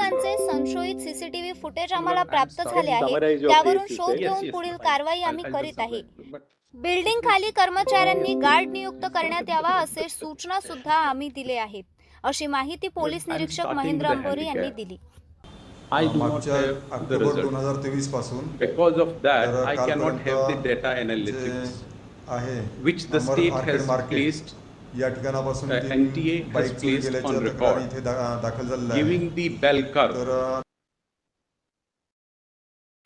नागरिकांचे संशयित CCTV footage आम्हाला प्राप्त झाले आहे. summarize your त्यावरून case, you शोध said. घेऊन पुढील कारवाई आम्ही I'll करीत just आहे. summarize. But बिल्डिंग खाली कर्मचाऱ्यांनी गार्ड नियुक्त करण्यात यावा असे सूचना सुद्धा आम्ही दिले आहेत, अशी माहिती पोलीस I'm निरीक्षक starting महेंद्र with the अंबोरी यांनी handicap. दिली. I do not मागच्या have the ऑक्टोबर result. 2023 पासून Because of that, तर I cannot have the कालपर्यंत data जे analytics, आहे which the Amar state arcade has market placed, या ठिकाणापासून NTA has बाईक चोरी placed गेल्याच्या on तक्रारी record, इथे दाखल झालेल्या आहे. giving the bell curve. तर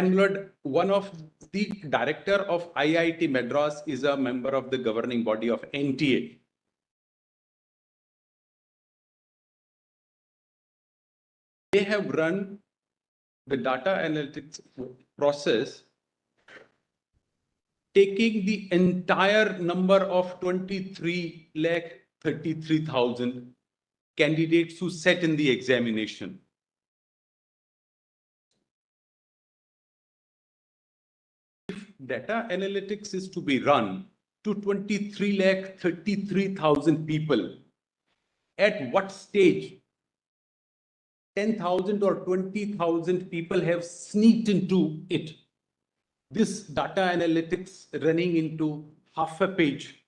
Landlord, one of the director of IIT Madras is a member of the governing body of NTA. They have run the data analytics process, taking the entire number of 23,33,000 candidates who sat in the examination. If data analytics is to be run to 23,33,000 people, at what stage 10,000 or 20,000 people have sneaked into it? This data analytics running into half a page,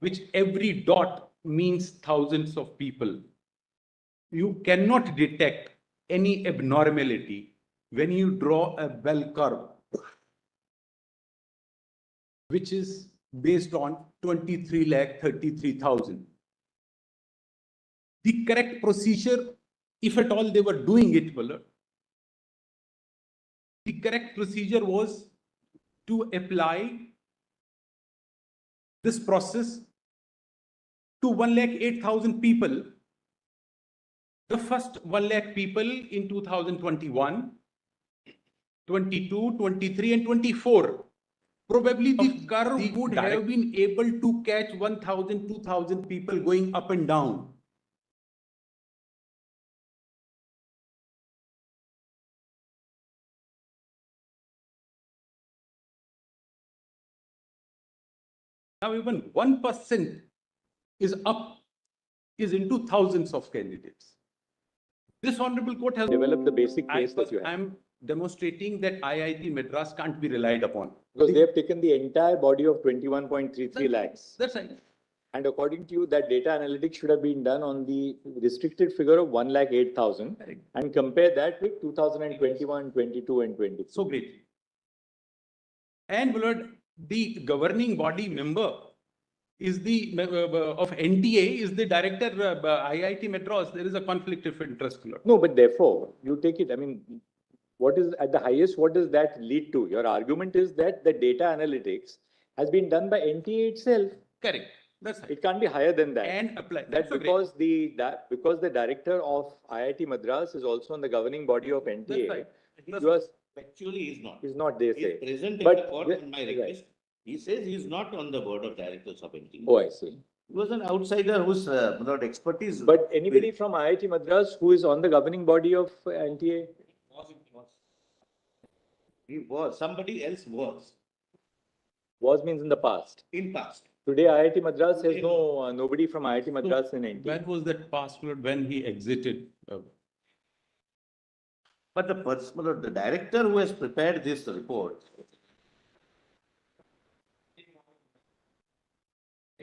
which every dot means thousands of people. You cannot detect any abnormality when you draw a bell curve, which is based on 23,33,000. The correct procedure, if at all they were doing it, the correct procedure was to apply this process to 108,000 people. The first 1 lakh people in 2021, 22, 23 and 24. Probably the curve would have been able to catch 1,000, 2,000 people going up and down. Now even 1% is up, is into thousands of candidates. This honorable court has Develop the basic case that you have. I'm demonstrating that IIT Madras can't be relied upon. Because they have taken the entire body of 21.33 lakhs. That's right. And according to you, that data analytics should have been done on the restricted figure of 1,08,000 and compare that with 2021, 22 and 23. So great. And Lord, the governing body member is the of NTA is the director IIT Madras. There is a conflict of interest, Lord. No, but therefore, you take it, I mean, what is at the highest, what does that lead to? Your argument is that the data analytics has been done by NTA itself. Correct. That's right. It can't be higher than that. And apply. That because the director of IIT Madras is also on the governing body of NTA. That's right. You are, Actually, he's not. is not, they He's say. present in But the court on my right. request. He says he's not on the board of directors of NTA. Oh, I see. He was an outsider who's without expertise. But anybody from IIT Madras who is on the governing body of NTA? He was. Somebody else was. Was means in the past. In past. Today IIT Madras has nobody from IIT Madras in NTA. When was that password when he exited? But the person, the director who has prepared this report.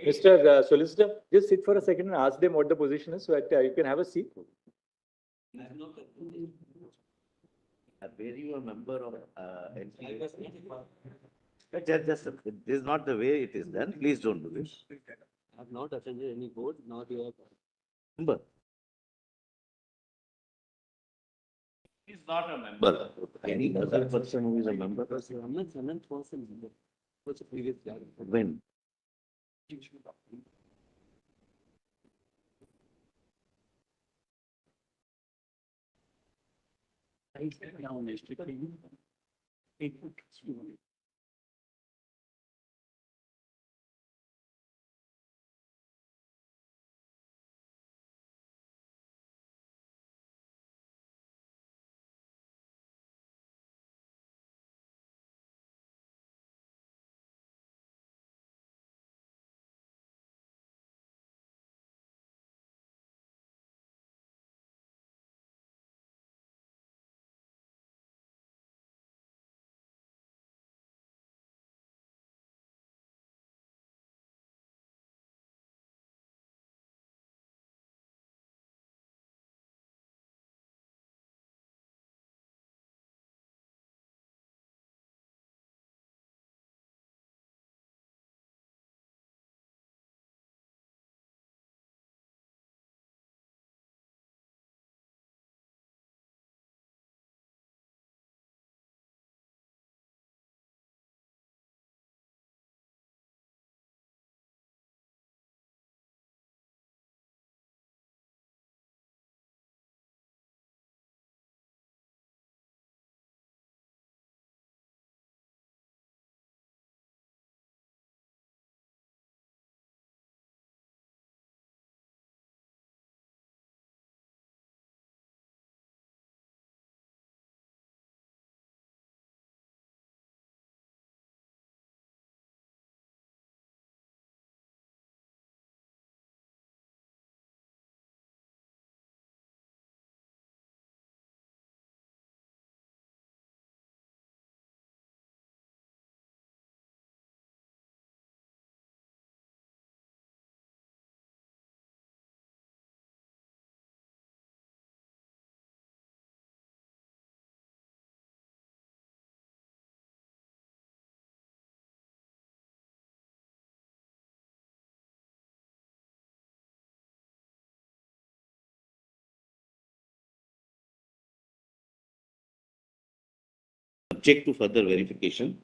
Mr. Solicitor, just sit for a second and ask them what the position is so that you can have a seat. Were you a member of NTA? Just, this is not the way it is done. Please don't do this. I have not attended any board, nor do I have. Member. He's not a member. Any other person who is a member? I'm not an person. What's the previous guy? When? I step down strictly. subject to further verification.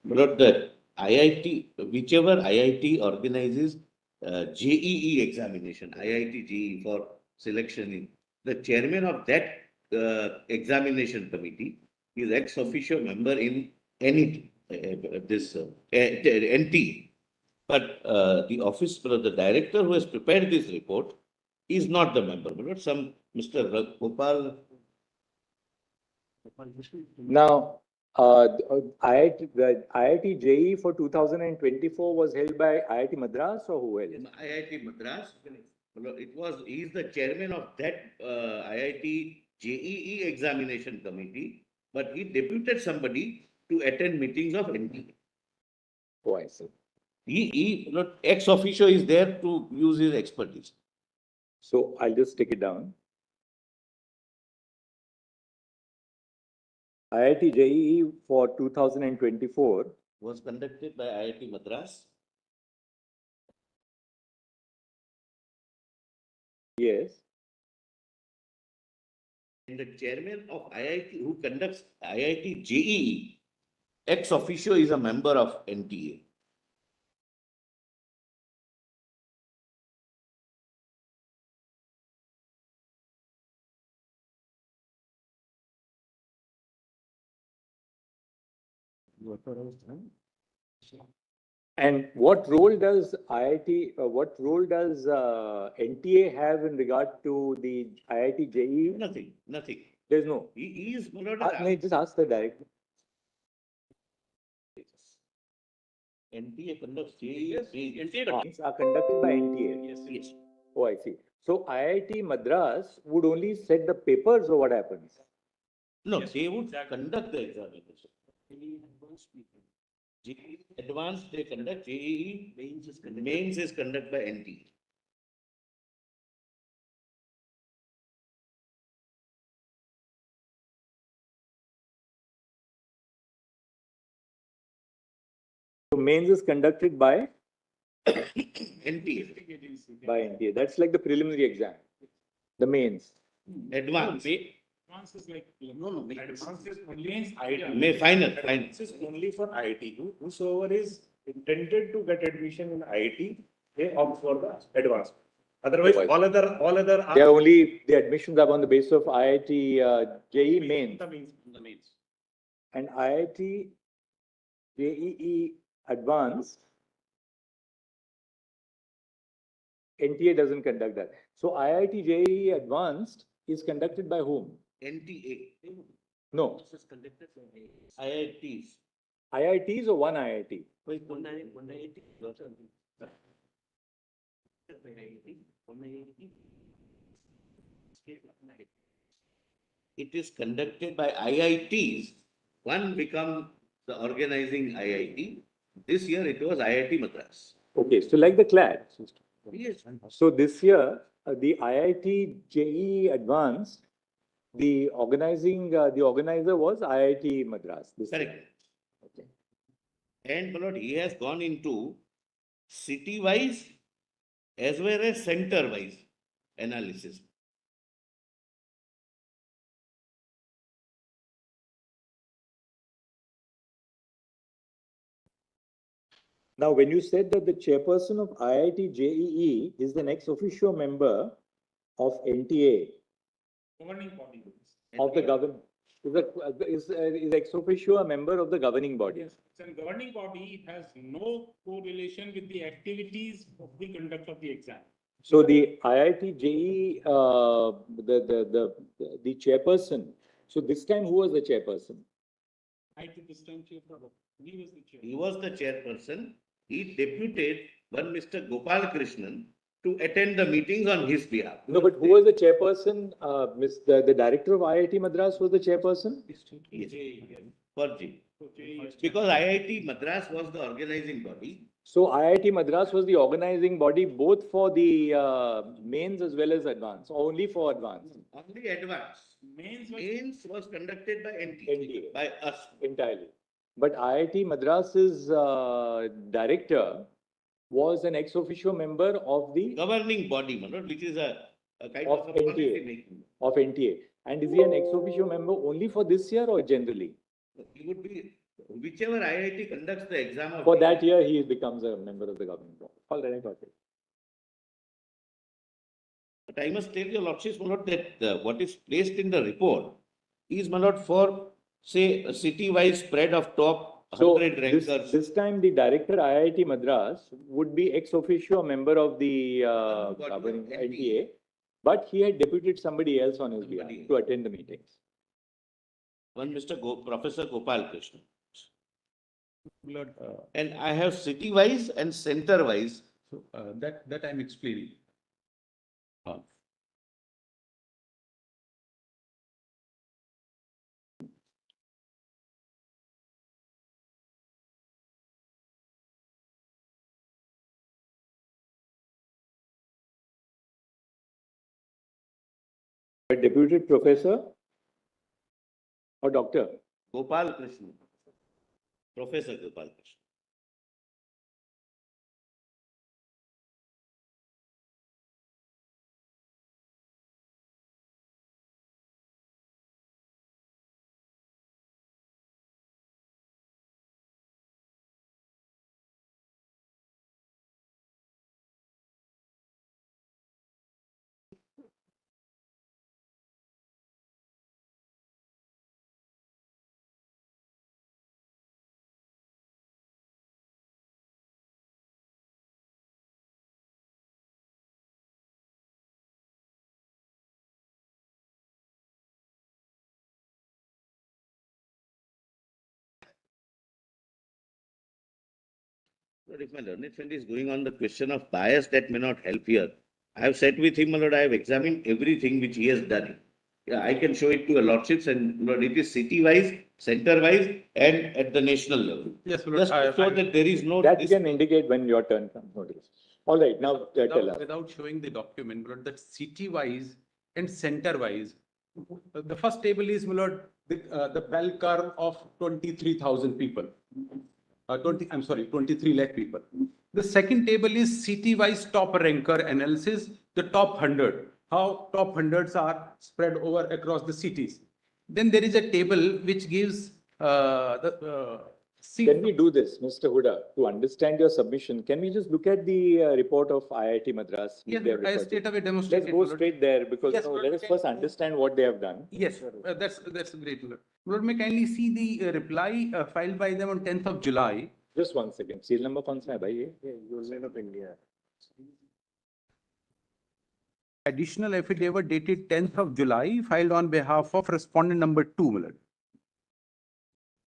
But the IIT, whichever IIT organizes JEE examination, IIT JEE for selection in, the chairman of that examination committee is ex officio member in any NT. But the office, the director who has prepared this report is not the member, but some Mr. Gopal. Now, the IIT JEE for 2024 was held by IIT Madras or who else? IIT Madras, he is the chairman of that IIT JEE examination committee, but he deputed somebody to attend meetings of NTA. Oh, I see. Ex officio is there to use his expertise. So I'll just take it down. IIT JEE for 2024 Was conducted by IIT Madras. yes. And the chairman of IIT who conducts IIT JEE, ex officio is a member of NTA. And what role does NTA have in regard to the IIT JEE? Nothing. There's no. He is. No, just ask the director. NTA conducts JEE. Meetings are conducted by NTA. Yes. Oh, I see. So IIT Madras would only set the papers or what happens? No, they would conduct the examination. JEE advanced they conduct, JEE mains is conducted by NTA. So mains is conducted by NTA. That's like the preliminary exam. The mains. Advanced. Advance is like, advance is only IIT. May final. This is only for IIT. Whosoever is intended to get admission in IIT, they opt for the advance. Otherwise, all other. They are only, the admissions are on the basis of IIT JEE mains. The mains. And IIT JEE advanced, NTA doesn't conduct that. So IIT JEE advanced is conducted by whom? NTA. No, This is conducted by IITs. IITs or one IIT? It is conducted by IITs. One become the organizing IIT. This year it was IIT Madras. Okay, so like the CLAT. Yes. So this year, the IIT JEE advanced, the organizer was IIT Madras. This year. Correct. Okay. And Lord, he has gone into city-wise as well as center-wise analysis. Now, when you said that the chairperson of IIT JEE is the ex officio member of NTA, Governing body. of the government, is ex officio a member of the governing body? Yes, it's a governing body, it has no correlation with the activities of the conduct of the exam. So the IIT JEE, the chairperson, so this time who was the chairperson? I took this time chair for, he was the chair. He was the chairperson. He deputed one Mr. Gopal Krishnan to attend the meetings on his behalf. No, but who was the chairperson? The director of IIT Madras was the chairperson? Yes. For G. Because IIT Madras was the organizing body. So IIT Madras was the organizing body both for the mains as well as advance, or only for advance? Only advance. Mains was conducted by NTA, by us. Entirely. But IIT Madras's director was an ex officio member of the Governing body, Manoj, which is a kind Of of a policy NTA. making. of NTA. And is he an ex officio member only for this year or generally? He would be, whichever IIT conducts the exam of. For that year, he becomes a member of the governing board. All right, I got it. But I must tell your lordships, my lord, that what is placed in the report is, my lord, for, say, a city-wise spread of top So 100 rankers. this time the director IIT Madras would be ex officio a member of the governing NTA, but he had deputed somebody else on his behalf Somebody to attend the meetings. One Mr. Professor Gopal Krishna. Lord, And I have city-wise and center-wise. so that I'm explaining. A deputed professor or doctor? Gopal Krishna. Professor Gopal Krishna. But if my learned friend is going on the question of bias, that may not help here. I have sat with him, my lord, I have examined everything which he has done. Yeah, I can show it to your lordships, and my lord, it is city-wise, center-wise, and at the national level. Yes, my lord, Just so that there is no. That can indicate when your turn comes. Notice. All right, now tell us. without showing the document, my lord, that city-wise and center-wise, the first table is, my lord, the bell curve of 23,000 people. 23 lakh people. The second table is city-wise top ranker analysis, the top 100, how top hundreds are spread over across the cities. Then there is a table which gives Can we do this, Mr. Huda, to understand your submission? Can we just look at the report of IIT Madras? Yes, They have I referred to? straight away demonstrate. Let's go straight there because Yes, you know, Lord, let us can- first understand what they have done. Yes, that's great. Lord, may kindly see the reply filed by them on 10th of July. Just 1 second. Serial number कौन सा है भाई ये? Union of India. Additional affidavit dated 10th of July filed on behalf of respondent number 2, my lord.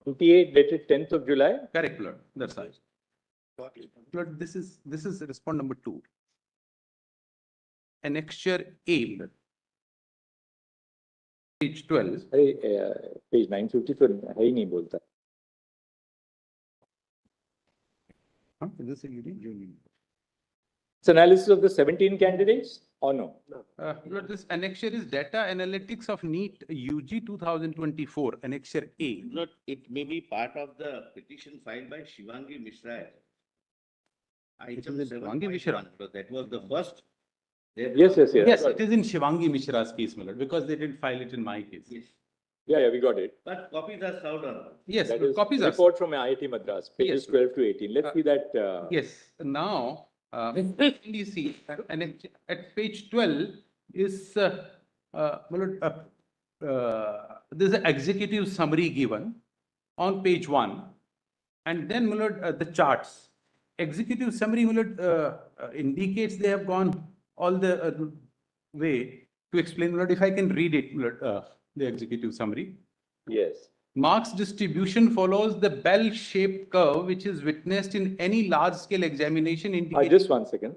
28 dated 10th of July. Correct, Lord. That's right. Lord, this is respondent number 2. Annexure A, my lord. Page 12. अरे page 950 तो है ही नहीं बोलता. Huh? Is this a union? It's analysis of the 17 candidates or no? Lord, this annexure is data analytics of Neet UG 2024, annexure A. Not, it may be part of the petition filed by Shivangi Mishra. Item is Shivangi Mishra? 7.1, so that was the first. Yes. Yes, it is in Shivangi Mishra's case, my lord, because they didn't file it in my case. Yes, Yeah, we got it. but copies are served on. Yes, That is copies are. report from IIT Madras, pages Yes. 12 to 18. Let's see that. Yes, now, you see, and at page 12 is, my lord, there's an executive summary given on page 1. And then, my lord, the charts. Executive summary, my lord, indicates they have gone all the way to explain, my lord, if I can read it, my lord, the executive summary. Yes. Marks distribution follows the bell-shaped curve which is witnessed in any large-scale examination indicating. Just 1 second.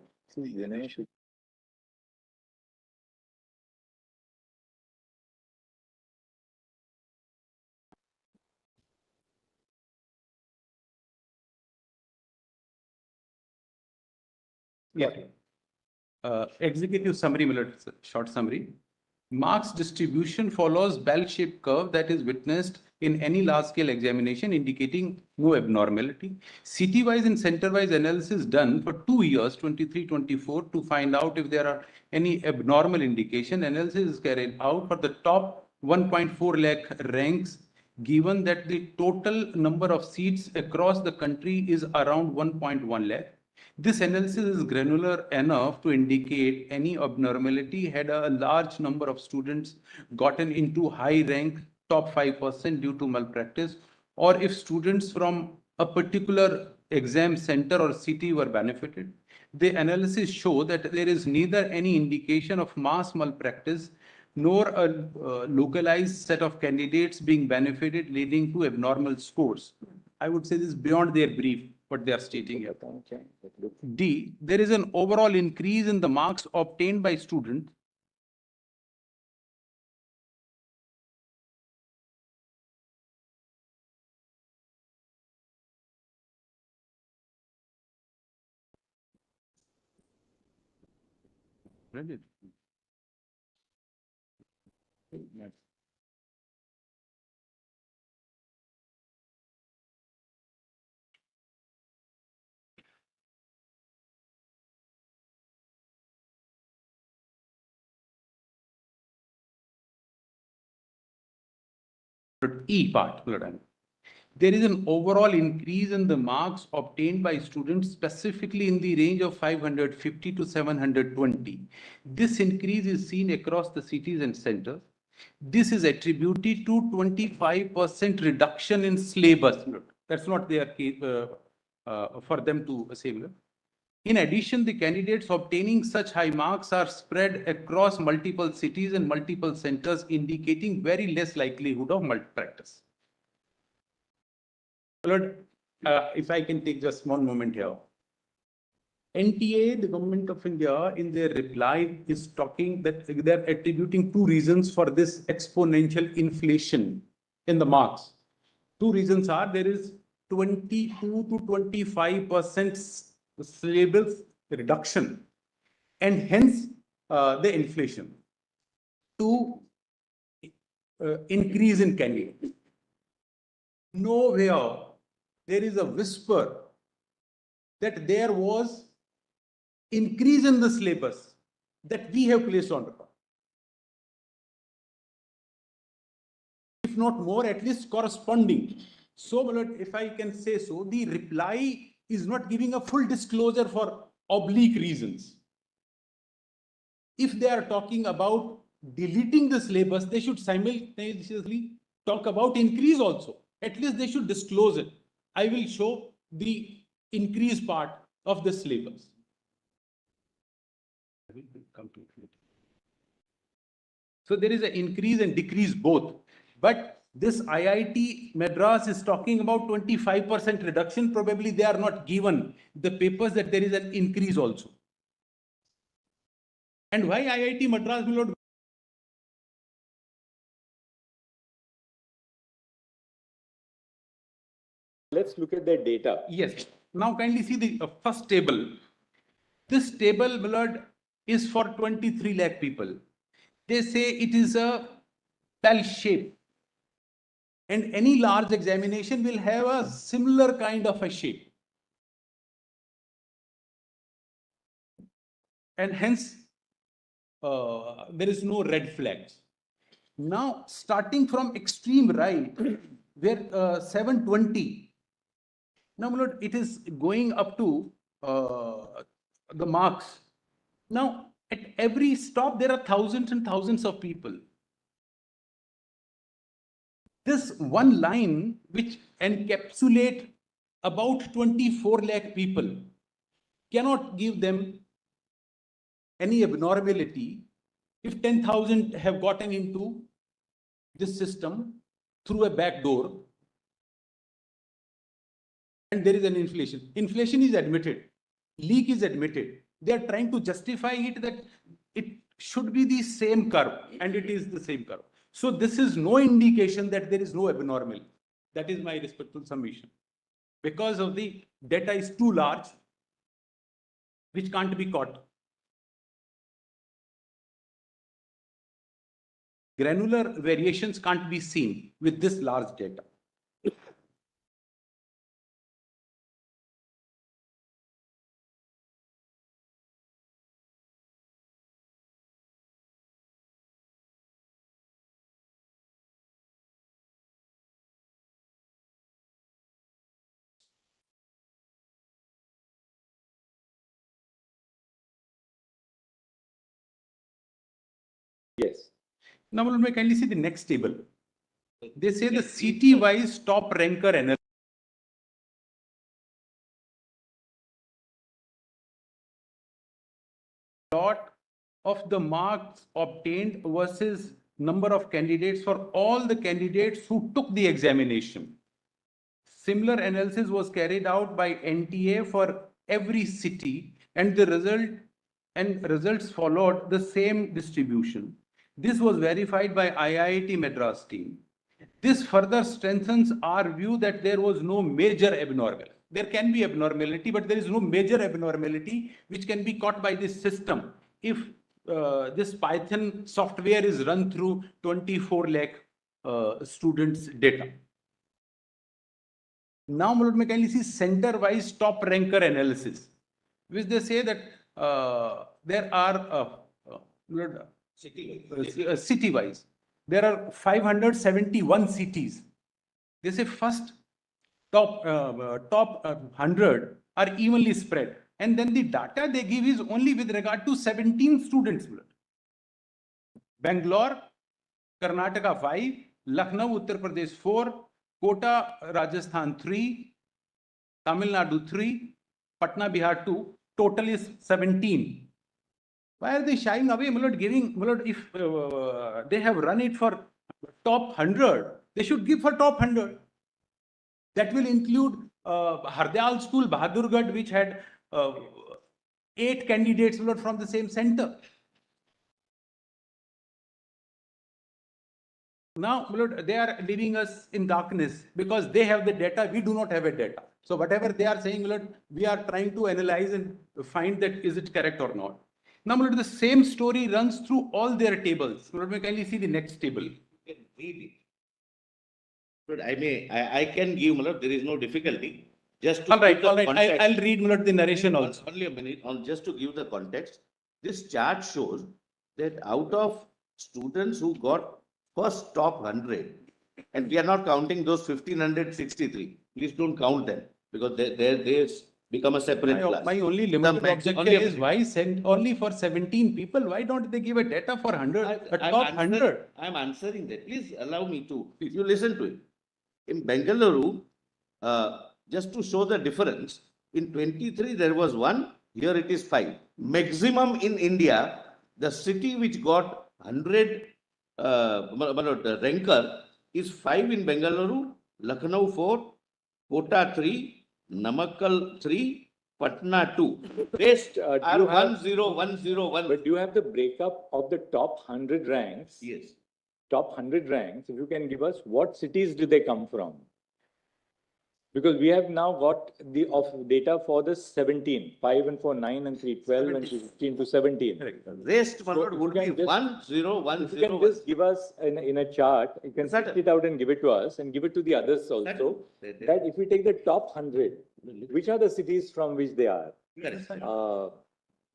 Yeah. Executive summary, my lord, short summary. Marks distribution follows bell-shaped curve that is witnessed in any large-scale examination indicating no abnormality. City-wise and center-wise analysis done for 2 years, 23-24, to find out if there are any abnormal indication. Analysis is carried out for the top 1.4 lakh ranks given that the total number of seats across the country is around 1.1 lakh. This analysis is granular enough to indicate any abnormality had a large number of students gotten into high rank top 5% due to malpractice, or if students from a particular exam center or city were benefited. The analysis show that there is neither any indication of mass malpractice nor a localized set of candidates being benefited leading to abnormal scores. I would say this is beyond their brief, what they are stating here. D, there is an overall increase in the marks obtained by students E part. There is an overall increase in the marks obtained by students specifically in the range of 550 to 720. This increase is seen across the cities and centers. This is attributed to 25% reduction in syllabus. That's not their case for them to say. In addition, the candidates obtaining such high marks are spread across multiple cities and multiple centers, indicating very less likelihood of malpractice. Lord, if I can take just one moment here. NTA, the government of India, in their reply is talking that they're attributing two reasons for this exponential inflation in the marks. Two reasons are there is 22 to 25% syllabus reduction and hence the inflation. Two, increase in candidates. Nowhere there is a whisper that there was increase in the syllabus that we have placed on record. If not more, at least corresponding. So, if I can say so, the reply is not giving a full disclosure for oblique reasons. If they are talking about deleting the syllabus, they should simultaneously talk about increase also. At least they should disclose it. I will show the increase part of the syllabus. So there is an increase and decrease both. But this IIT Madras is talking about 25% reduction. Probably they are not given the papers that there is an increase also. And why IIT Madras will not? Let's look at their data. Yes. Now kindly see the first table. This table, Millard, is for 23 lakh people. They say it is a bell shape. And any large examination will have a similar kind of a shape. And hence, there is no red flags. Now, starting from extreme right, where 720, now Lord, it is going up to the marks. Now, at every stop, there are thousands and thousands of people. This one line, which encapsulate about 24 lakh people, cannot give them any abnormality if 10,000 have gotten into this system through a back door and there is an inflation. Inflation is admitted, leak is admitted. They are trying to justify it that it should be the same curve and it is the same curve. So this is no indication that there is no abnormal. That is my respectful submission. Because of the data is too large, which can't be caught. Granular variations can't be seen with this large data. Yes. Now, may kindly see the next table. They say the city-wise top ranker analysis. Lot of the marks obtained versus number of candidates for all the candidates who took the examination. Similar analysis was carried out by NTA for every city, and the results followed the same distribution. This was verified by IIT Madras team. This further strengthens our view that there was no major abnormality. There can be abnormality, but there is no major abnormality which can be caught by this system if this Python software is run through 24 lakh students' data. Now, may kindly see center-wise top ranker analysis, which they say that there are city-wise. There are 571 cities. They say first top 100 are evenly spread, and then the data they give is only with regard to 17 students. Bangalore, Karnataka 5, Lucknow, Uttar Pradesh 4, Kota, Rajasthan 3, Tamil Nadu 3, Patna, Bihar 2, total is 17. Why are they shying away? If they have run it for top 100, they should give for top 100. That will include Hardayal School, Bahadurgarh, which had 8 candidates from the same center. Now, they are leaving us in darkness because they have the data, we do not have a data. So whatever they are saying, we are trying to analyze and find that is it correct or not. Now, the same story runs through all their tables. May kindly see the next table. I can give, there is no difficulty. Just to All right, give the all right. context. I'll read the narration also. Only a minute, just to give the context. This chart shows that out of students who got first top 100, and we are not counting those 1563. Please don't count them because they become a separate class. My only limited objection only a is minute. why send only for 17 people? Why don't they give a data for 100, top 100? I'm answering that. Please allow me to. You listen to it. In Bengaluru, just to show the difference, in 23 there was 1, here it is 5. Maximum in India, the city which got 100 ranker is 5 in Bengaluru, Lucknow 4, Kota 3, Namakkal 3, Patna 2. Rest are 10101. But do you have the breakup of the top 100 ranks? Yes. Top 100 ranks, if you can give us what cities do they come from? Because we have now got the data for the 17, 5 and 4, 9 and 3, 12 and 15 to 17. Rest So would if you be can just- 10101. If you can just give us in a chart, you can set it out and give it to us and give it to the others also. That if we take the top 100, which are the cities from which they are? Correct. Uh,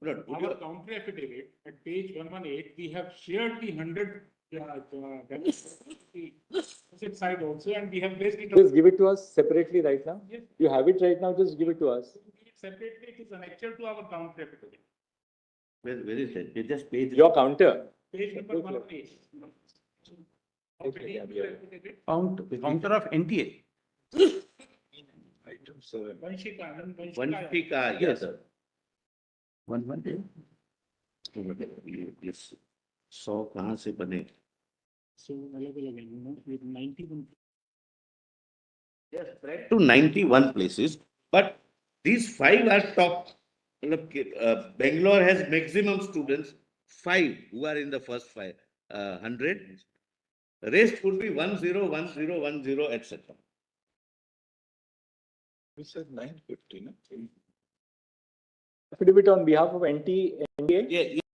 Our counter affidavit at page 118, we have shared the 100 side also, and we have based it on. Just give it to us separately right now. Yes. You have it right now, just give it to us. Separately, it is annexed to our counter affidavit. Where is that? It's just page. Your counter. Page number 118. Okay, yeah. Counter of NTA. Vanshika, yes, sir. Yes. 100 कहाँ से बने? So, with 91. They are spread to 91 places, but these 5 are top. Bangalore has maximum students, 5 who are in the first 100. Rest would be 101010, etc. You said 950, no? Affidavit on behalf of NTA,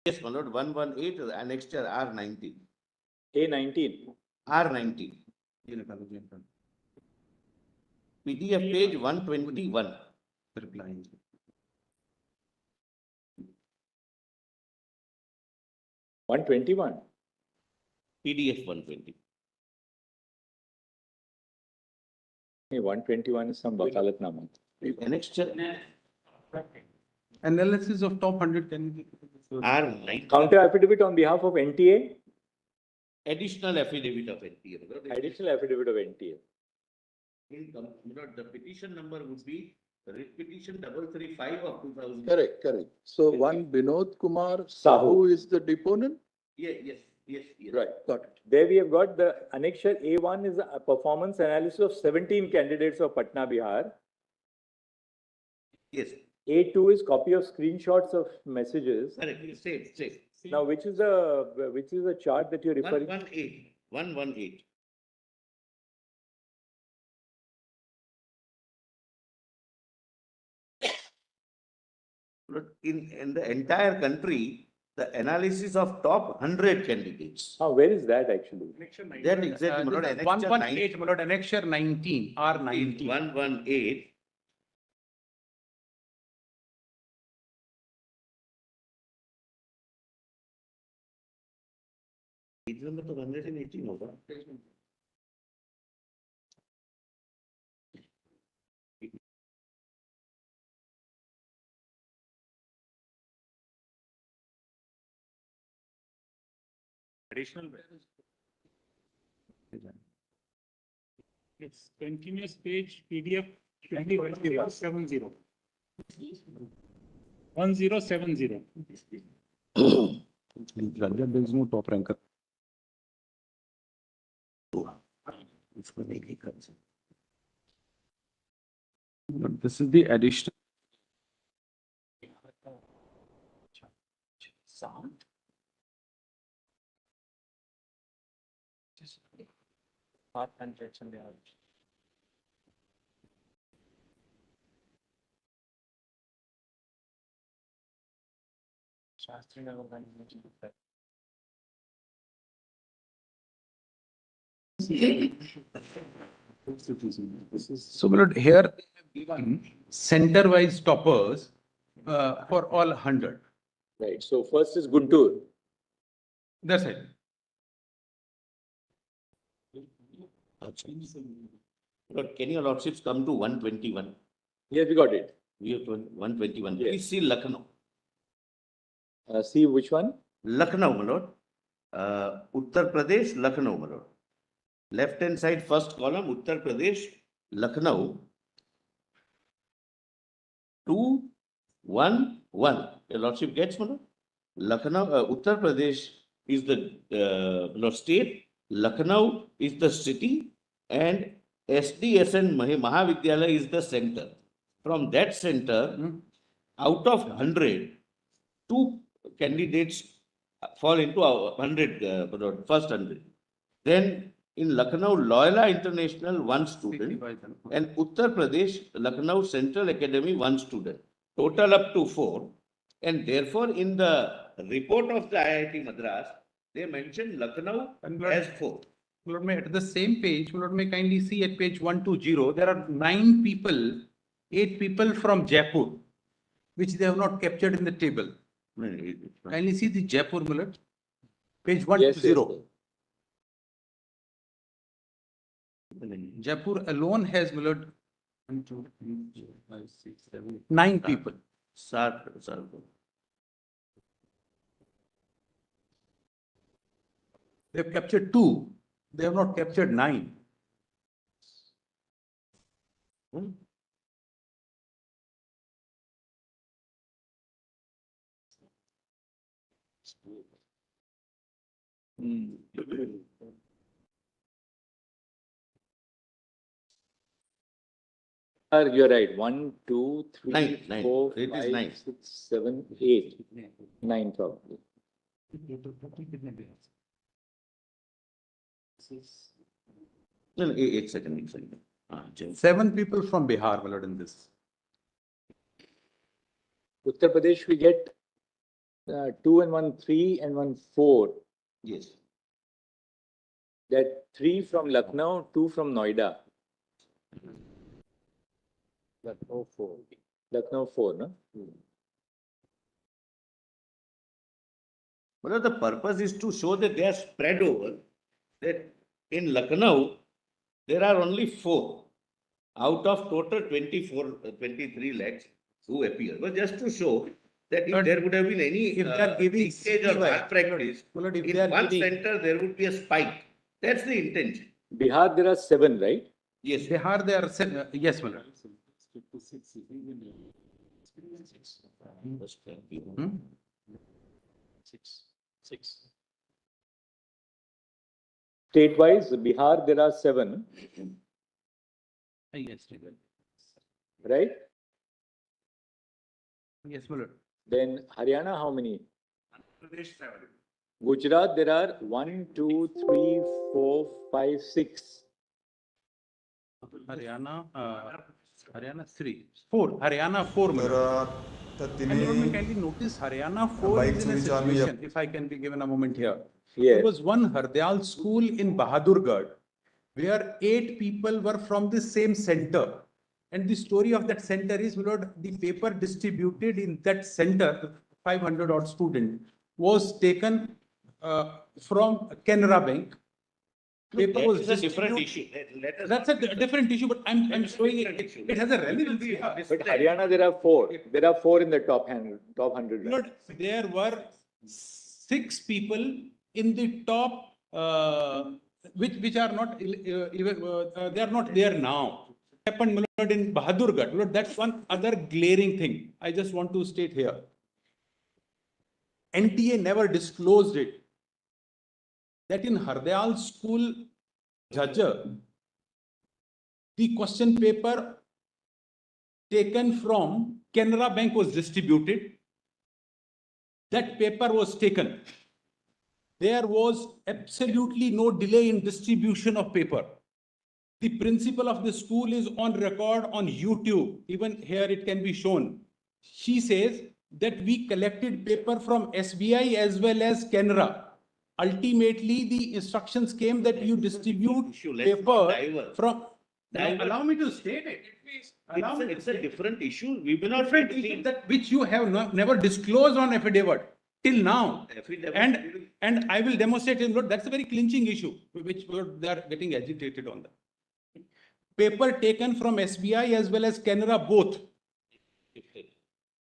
Yes, my lord, 118, annexure R19. A19. R19. PDF page 121. Replying. $121. PDF 120. Hey, 121 is some Wakalatnama. Annexure Analysis of top 100 can be. R19. Counter affidavit on behalf of NTA. additional affidavit of NTA. Additional affidavit of NTA. The petition number would be writ petition 335 of 2000. Correct, correct. So one Binod Kumar Sahu. Sahu is the deponent? Yes. Right, got it. There we have got the annexure A1 is a performance analysis of 17 candidates of Patna, Bihar. Yes, A2 is copy of screenshots of messages. correct, same. Now, which is the chart that you're referring? 118. But in the entire country, the analysis of top 100 candidates. Where is that actually? That exactly, my lord, This is annexure 118, my lord, annexure 19, R19. 118. Page number तो 118 होगा. Additional. It's continuous page PDF 1070. 1070. There is no top ranker. This is the additional. So, my lord, here given center-wise toppers for all 100. Right. So first is Guntur. That's it. Lord, can your lordships come to 121? Yes, we got it. We have 121. Yes. Please see Lucknow. See which one? Lucknow, my lord. Uttar Pradesh, Lucknow, my lord. Left hand side, first column, Uttar Pradesh, Lucknow. 211. Your lordship gets, my lord? Lucknow, Uttar Pradesh is the lord state, Lucknow is the city, and SDSN Mahavidyalaya is the center. From that center, out of 100, 2 candidates fall into 100, first 100. Then in Lucknow, Loyola International, 1 student, and Uttar Pradesh, Lucknow Central Academy, 1 student. Total up to 4. And therefore, in the report of the IIT Madras, they mentioned Lucknow as 4. Lord, may at the same page, Lord, may kindly see at page 120, there are 9 people, 8 people from Jaipur, which they have not captured in the table. Kindly see the Jaipur, my lord. Page 120. Jaipur alone has, my lord, 1, 2, 3, 4, 5, 6, 7, 9 people. Sir. They have captured 2. They have not captured 9. You're right. 1, 2, 3, Nine. 4, It is 5, nine. 6, 7, 8. 9 probably. No, 8 seconds. 7 people from Bihar, my lord, in this. Uttar Pradesh, we get 2 and 1, 3 and 1, 4. Yes. That 3 from Lucknow, 2 from Noida. Lucknow 4. Lucknow 4, no? But the purpose is to show that they are spread over, that in Lucknow, there are only 4 out of total 23 lakhs who appear. But just to show that if But there would have been any if they are giving leakage or CY, malpractice, Lord, if they in are one giving, center there would be a spike. That's the intention. Bihar, there are 7, right? Yes. Bihar, they are, yes, my lord. Hmm? State-wise, Bihar, there are 7, Yes, my lord. right? Yes, my lord. Then Haryana, how many? Pradesh 7. Gujarat, there are 1, 2, 3, 4, 5, 6. Haryana, Haryana 3, 4, Haryana 4, my तर lord. तर And Lord, may तिने kindly notice Haryana 4 Bike is in a switch army, situation, if I can be given a moment here. Yes. There was one Hardyal school in Bahadurgarh where 8 people were from the same center. And the story of that center is, my lord, the paper distributed in that center, 500 odd student, was taken from Canara Bank. Paper That was is a different distributed. issue. Let us. That's a different issue, but I'm That is a showing different it. issue. It has a relevance here. But Haryana, there are 4. There are 4 in the top 100. Lord, there were 6 people in the top, which are not they are not there now. Happened, my lord, in Bahadurgarh. Lord, that's one other glaring thing I just want to state here. NTA never disclosed it. That in Hardyal school, Jhajjar, the question paper taken from Canara Bank was distributed. That paper was taken. There was absolutely no delay in distribution of paper. The principal of the school is on record on YouTube. Even here it can be shown. She says that we collected paper from SBI as well as Canara. Ultimately, the instructions came that you distribute Issue. Let's not paper divert. from. Divert. Allow me to state it. It's a different issue. We will not Different issue that which you have never disclosed on affidavit till now. Affidavit. And I will demonstrate in Lord, that's a very clinching issue, which they are getting agitated on that. Paper taken from SBI as well as Canara both.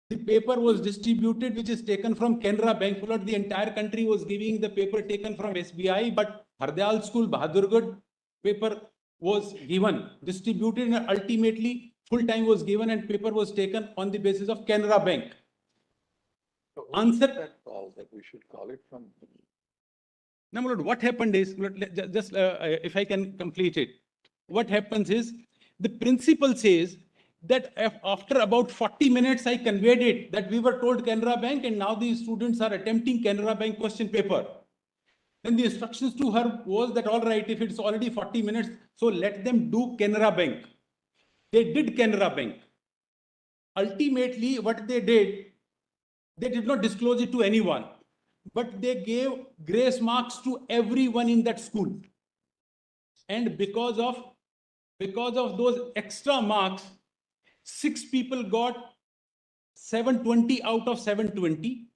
The paper was distributed, which is taken from Canara Bank. Lord, the entire country was giving the paper taken from SBI, but Hardyal School, Bahadurgarh, paper was given, distributed, and ultimately full time was given and paper was taken on the basis of Canara Bank. Answer. That call that we should call it from. Now, Lord, what happened is, Lord, just if I can complete it, what happens is the principal says that after about 40 minutes, I conveyed it that we were told Canara Bank and now the students are attempting Canara Bank question paper. Then the instructions to her was that, all right, if it's already 40 minutes, so let them do Canara Bank. They did Canara Bank. Ultimately, what they did not disclose it to anyone, but they gave grace marks to everyone in that school. And because of those extra marks, 6 people got 720 out of 720.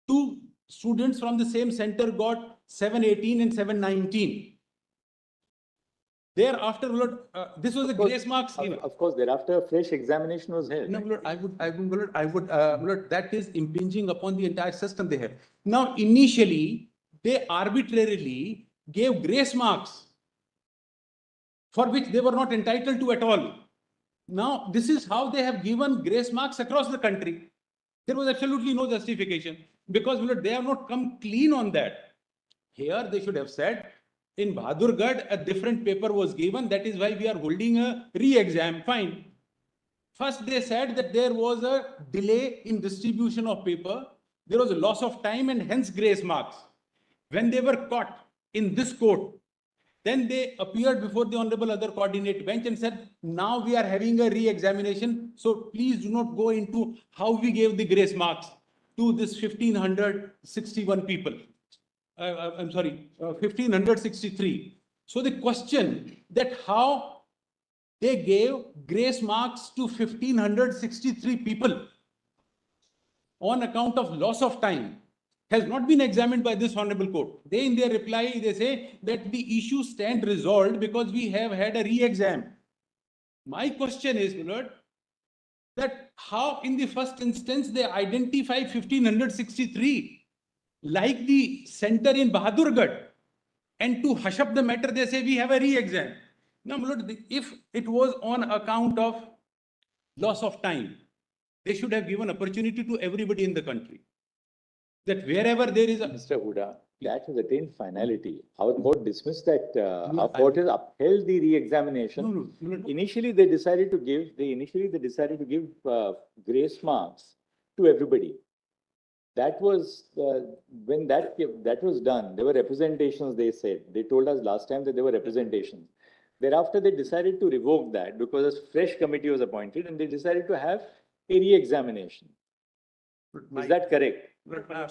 2 students from the same center got 718 and 719. Thereafter, Lord, this was a grace marks given. Of course, thereafter, a fresh examination was held. No, Lord, Lord, that is impinging upon the entire system they have. Now, initially, they arbitrarily gave grace marks for which they were not entitled to at all. Now, this is how they have given grace marks across the country. There was absolutely no justification because, Lord, they have not come clean on that. Here, they should have said, in Bahadurgarh, a different paper was given. That is why we are holding a re-exam. Fine. First, they said that there was a delay in distribution of paper. There was a loss of time and hence grace marks. When they were caught in this court, then they appeared before the Honorable Other Coordinate Bench and said, now we are having a re-examination. So please do not go into how we gave the grace marks to this 1,561 people. I'm sorry, 1,563. So the question that how they gave grace marks to 1,563 people on account of loss of time has not been examined by this honorable court. They, in their reply, they say that the issue stand resolved because we have had a re-exam. My question is, my lord, that how in the first instance they identify 1563 like the center in Bahadurgarh, and to hush up the matter they say we have a re-exam. Now, my lord, if it was on account of loss of time, they should have given opportunity to everybody in the country. That wherever there is a. Mr. Huda, that has attained finality. Our court dismissed that, No, our court has upheld the re-examination. No. Initially, they decided to give grace marks to everybody. That was, when that was done, there were representations, they said. They told us last time that there were representations. Thereafter, they decided to revoke that because a fresh committee was appointed and they decided to have a re-examination. Is that correct?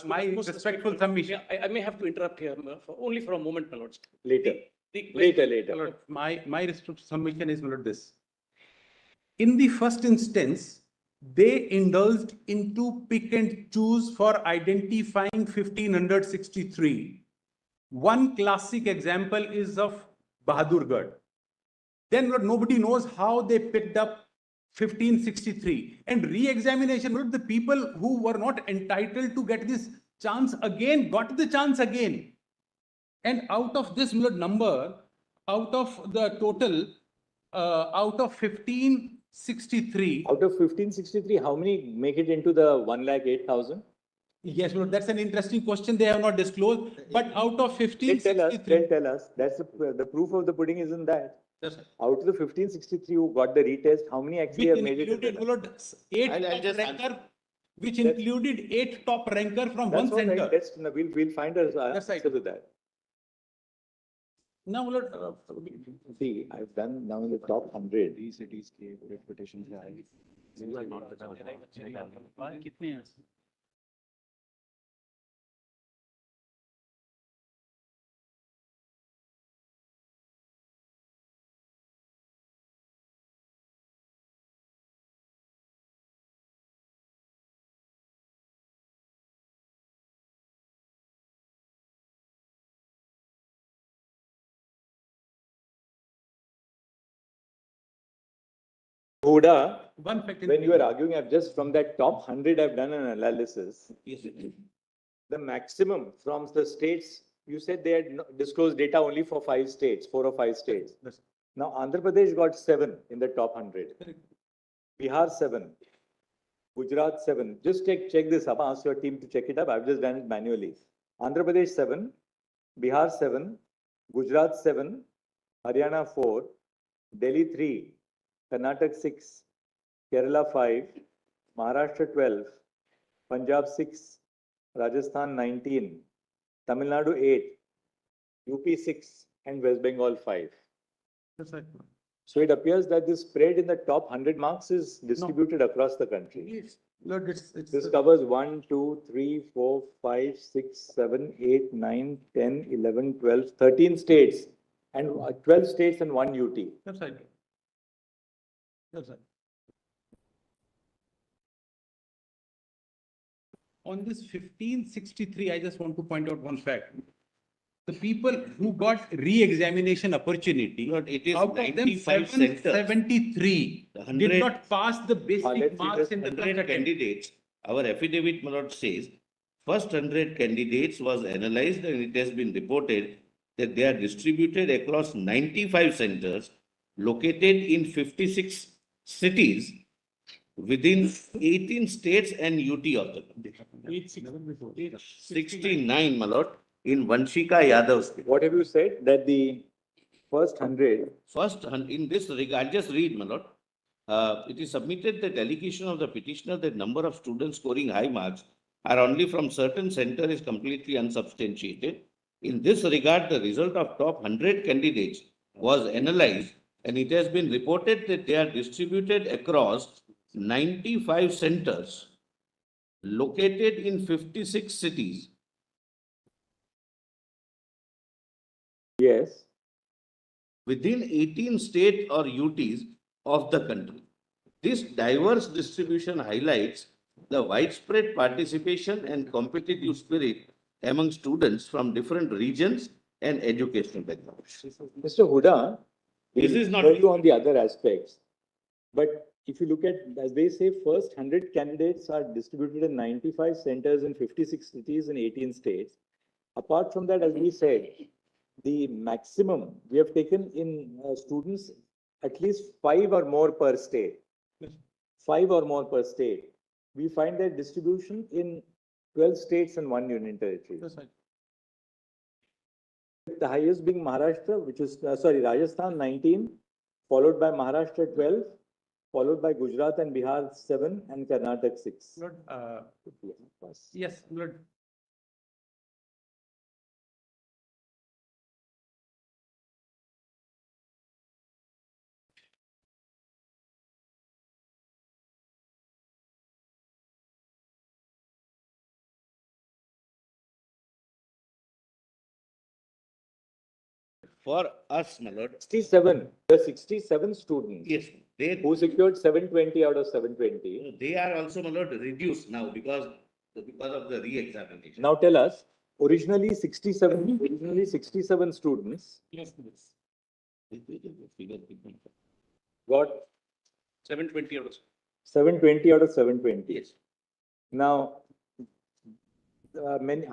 My respectful submission. I may have to interrupt here only for a moment, my lords. Later. The Later. My respectful submission is, my lord, this. In the first instance, they indulged into pick and choose for identifying 1563. One classic example is of Bahadurgarh. Then nobody knows how they picked up 1563. And re-examination, the people who were not entitled to get this chance again, got the chance again. And out of this number, out of the total, out of 1563. Out of 1563, how many make it into the 108,000? Yes, that's an interesting question. They have not disclosed. But out of 1563. Tell us. That's the proof of the pudding isn't that. Yes, sir. Out of the 1563 who got the retest, how many actually have made it? Which included eight top ranker from one center. Right. We'll find an answer to that. Now, see, I've done now in the top 100. These cities gave reputations high. Huda, one fact. when you are arguing, I've just from that top 100, I've done an analysis. Yes, The maximum from the states, you said they had disclosed data only for 4 or 5 states. Yes. Now, Andhra Pradesh got 7 in the top 100. Bihar 7. Gujarat 7. Just check this up. Ask your team to check it up. I've just done it manually. Andhra Pradesh 7. Bihar 7. Gujarat 7. Haryana 4. Delhi 3. Karnataka 6. Kerala 5. Maharashtra 12. Punjab 6. Rajasthan 19. Tamil Nadu 8. UP 6. And West Bengal 5. That's right. So it appears that this spread in the top 100 marks is distributed across the country. Yes. Lord, This covers 1, 2, 3, 4, 5, 6, 7, 8, 9, 10, 11, 12, 13 states and 12 states and 1 UT. That's right. That's right. On this 1563, I just want to point out one fact. The people who got re-examination opportunity, Lord, it is out of them 95 centers. 773 did not pass the let's basic see marks this in the 100 first attempt. candidates, our affidavit, my lord, says, first 100 candidates was analyzed and it has been reported that they are distributed across 95 centers located in 56 cities within 18 states and UT of the country. 69, my lord, in Vanshika Yadav state. What have you said? That the first 100. First, in this regard, just read, my lord. It is submitted that allegation of the petitioner that number of students scoring high marks are only from certain center is completely unsubstantiated. In this regard, the result of top 100 candidates was analyzed and it has been reported that they are distributed across 95 centers located in 56 cities. Yes. Within 18 states or UTs of the country. This diverse distribution highlights the widespread participation and competitive spirit among students from different regions and educational backgrounds. Mr. Huda, This is not- you on the other aspects. But if you look at, as they say, first 100 candidates are distributed in 95 centers in 56 cities in 18 states. Apart from that, as we said, the maximum we have taken in students, at least 5 or more per state. 5 or more per state. We find that distribution in 12 states and 1 union territory. The highest being Maharashtra, which is, Rajasthan 19, followed by Maharashtra 12, followed by Gujarat and Bihar 7, and Karnataka 6. Lord, yes, Lord. For us, my lord, 67 students. yes, Who secured 720 out of 720. they are also, my lord, reduced now because of the re-examination. Now tell us, originally 67 students Yes, please. got 720 or so. 720 out of 720. Yes. Now,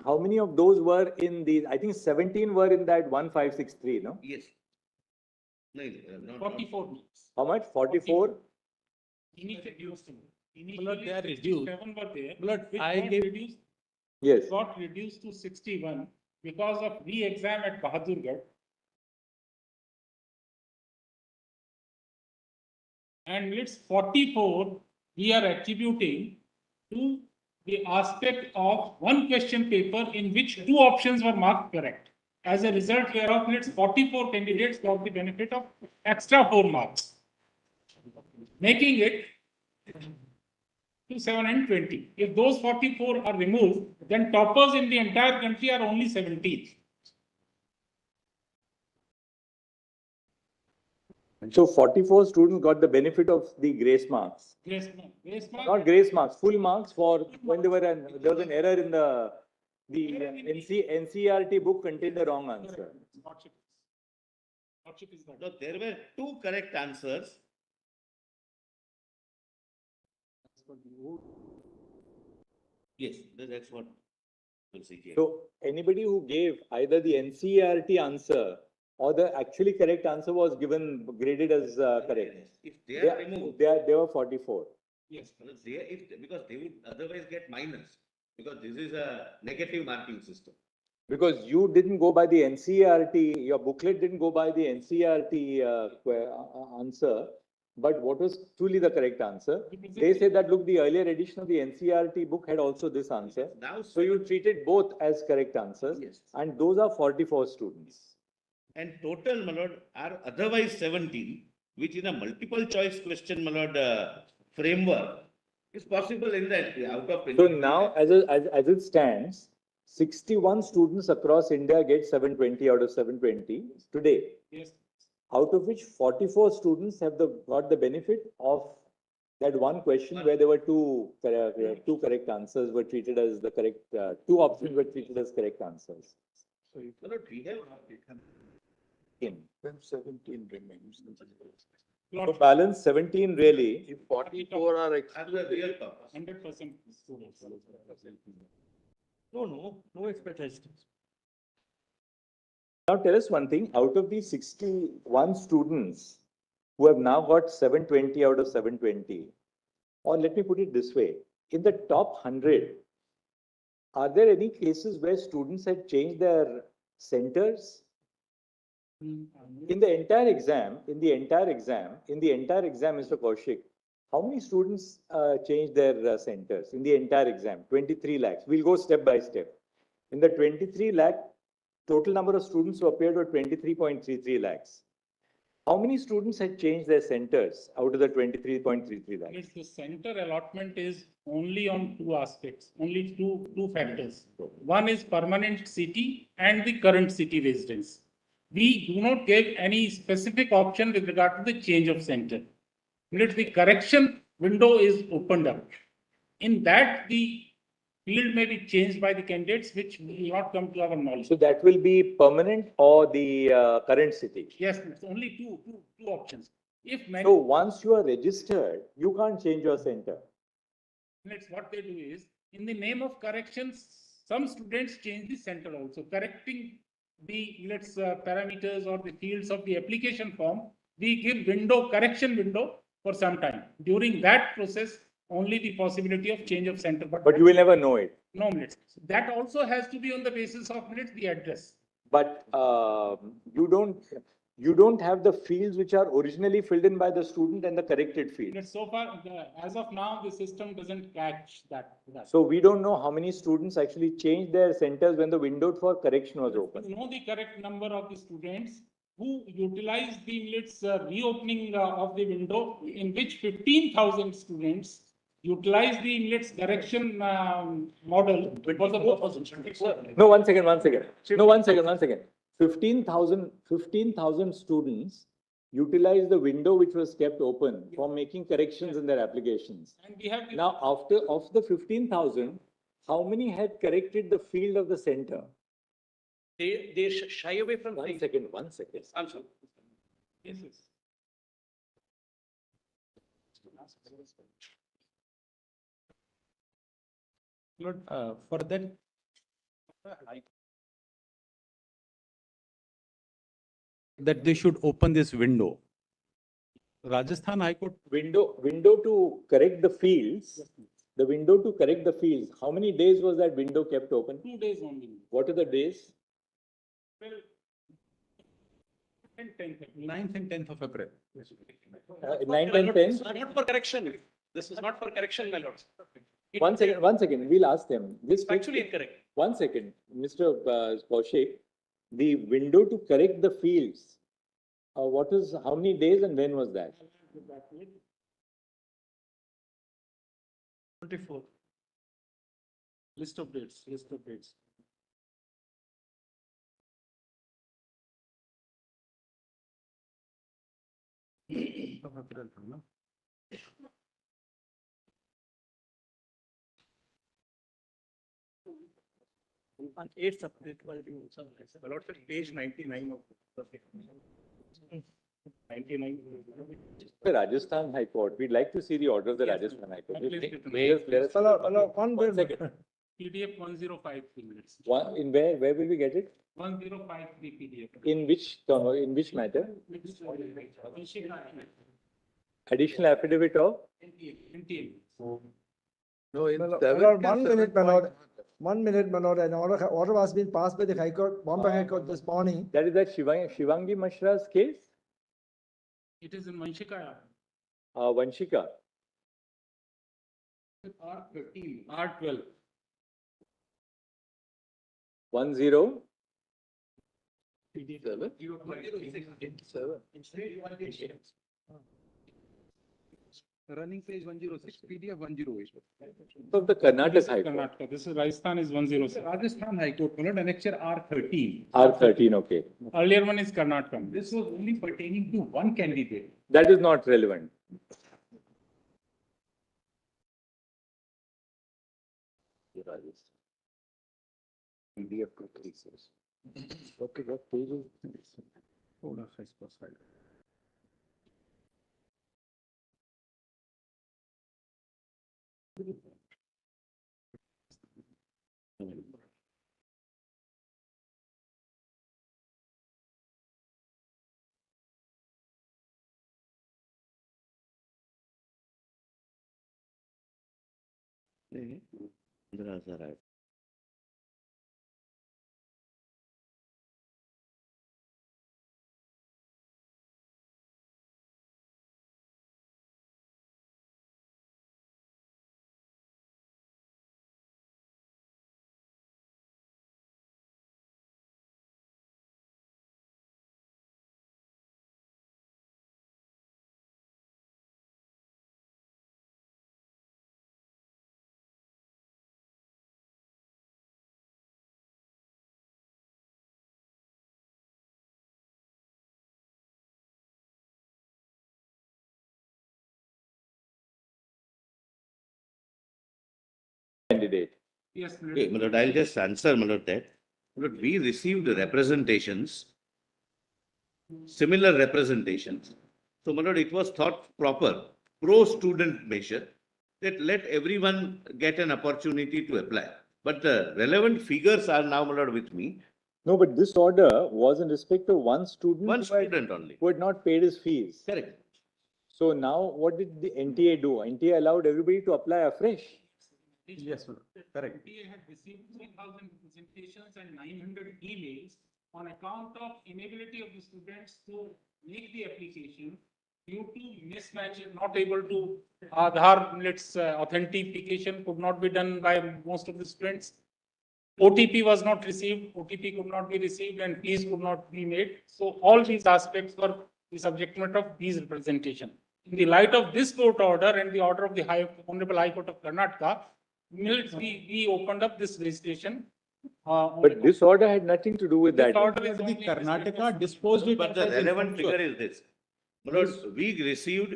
how many of those were in the, I think 17 were in that 1563, no? Yes. No, not 44 means. How much? 44? Initially, Lord, they are reduced. 67 were there, Lord, which I got gave- reduced, Yes. got reduced to 61 because of re-exam at Bahadurgarh. And it's 44 we are attributing to the aspect of one question paper in which 2 options were marked correct. As a result whereof, it's 44 candidates got the benefit of extra 4 marks, making it to 720. If those 44 are removed, then toppers in the entire country are only 17. So 44 students got the benefit of the grace marks. Grace mark. Not grace marks, full marks for when there was an error in the NCERT book contained the wrong answer. Hardship is that. No, there were 2 correct answers. Yes, that's what we'll see here. So anybody who gave either the NCERT answer or the actually correct answer was graded as correct. If they are removed, They were 44. Yes. because they would otherwise get minus, because this is a negative marking system. Because you didn't go by the NCERT, your booklet didn't go by the NCERT answer, but what was truly the correct answer? They said that, look, the earlier edition of the NCERT book had also this answer. Now, So you treated both as correct answers. Yes. And those are 44 students. and total, my lord, are otherwise 17, which in a multiple choice question, my lord, framework is possible in that out of 20. So now, as it stands, 61 students across India get 720 out of 720 today, Yes. out of which 44 students have got the benefit of that one question where there were two correct answers were treated as the correct, 2 options were treated as correct answers. So, my lord, we have Then 17 remains. So balance 17 really. If 44 are as a real purpose. 100% students. no expectations. Now tell us one thing, out of these 61 students who have now got 720 out of 720, or let me put it this way, in the top 100, are there any cases where students had changed their centers? In the entire exam, Mr. Kaushik, how many students changed their centers in the entire exam? 23 lakhs. We'll go step by step. In the 23 lakh, total number of students who appeared were 23.33 lakhs. How many students had changed their centers out of the 23.33 lakhs? Yes, the center allotment is only on 2 aspects, only two factors. One is permanent city and the current city residence. We do not give any specific option with regard to the change of center. Let the correction window is opened up. In that, the field may be changed by the candidates, which will not come to our knowledge. So that will be permanent or the current city? Yes, it's only two options. If many, So once you are registered, you can't change your center. what they do is, in the name of corrections, some students change the center also, correcting the, parameters or the fields of the application form. We give correction window for some time. During that process, only the possibility of change of center. But you will never know it. No, minutes. That also has to be on the basis of the address. But you don't have the fields which are originally filled in by the student and the corrected fields. So far, as of now, the system doesn't catch that. So we don't know how many students actually changed their centers when the window for correction was You open. know the correct number of the students who utilized the reopening of the window, in which 15,000 students utilized the correction model for the purpose. No, one second. No, one second. 15,000 students utilized the window which was kept open for making corrections in their applications. And we have Now, of the 15,000, how many had corrected the field of the center? They shy away from One saying. second. I'm sorry. yes. Lord, for that, that they should open this window. Rajasthan High Court, Window to correct the fields. The window to correct the fields. How many days was that window kept open? 2 days only. What are the days? Well, and 10th. 9th and 10th of April. 9, 10, 10? This is not for correction. This is not for correction, my lords. One second. We'll ask them. This It's actually incorrect. 1 second, Mr. Kaushik, the window to correct the fields, how many days and when was that? 24. List of dates. Of April, no? On 8th April, it will be also. My lord, page 99 of the 99. The Rajasthan High Court, we'd like to see the order of the Rajasthan High Court. One second. PDF 105 minutes. In where will we get it? 1053 PDF. In which matter? Additional affidavit of? NTA. No, in My lord, 7th one and minute, my 7th. lord. 1 minute, my lord. An order was being passed by the High Court, Bombay High Court this morning. That is that Shivangi Mishra's case? It is in Manshika. Vanshika. R13, R12. 10. 7. Running page 106, PDF 108. Of the Karnataka High Court. Karnataka. This is Rajasthan is 106. Rajasthan High Court, annexure R13. R13, okay. Earlier one is Karnataka. This was only pertaining to one candidate. That is not relevant. PDF 236. Okay, what page is this? Code of Vice President. Madras are right. Candidate. Yes. Okay, my lord, I'll just answer, my lord, that. My lord, we received representations, similar representations So, my lord, it was thought proper, pro-student measure, that let everyone get an opportunity to apply. But the relevant figures are now, my lord, with me. No, but this order was in respect of one student One who had, student only. who had not paid his fees. Correct. So now what did the NTA do? NTA allowed everybody to apply afresh. Yes, sir. Correct. NTA had received 3,000 presentations and 900 emails on account of inability of the students to make the application due to mismatch, not able to, Aadhaar, authentication could not be done by most of the students. OTP was not received, OTP could not be received, and fees could not be made. So all these aspects were the subject matter of fees representation. In the light of this court order and the order of the Honorable High Court of Karnataka, we opened up this registration. But this order had nothing to do with This that. order is The only Karnataka disposed it. But the as relevant infructuous. figure is this. My lord, we received,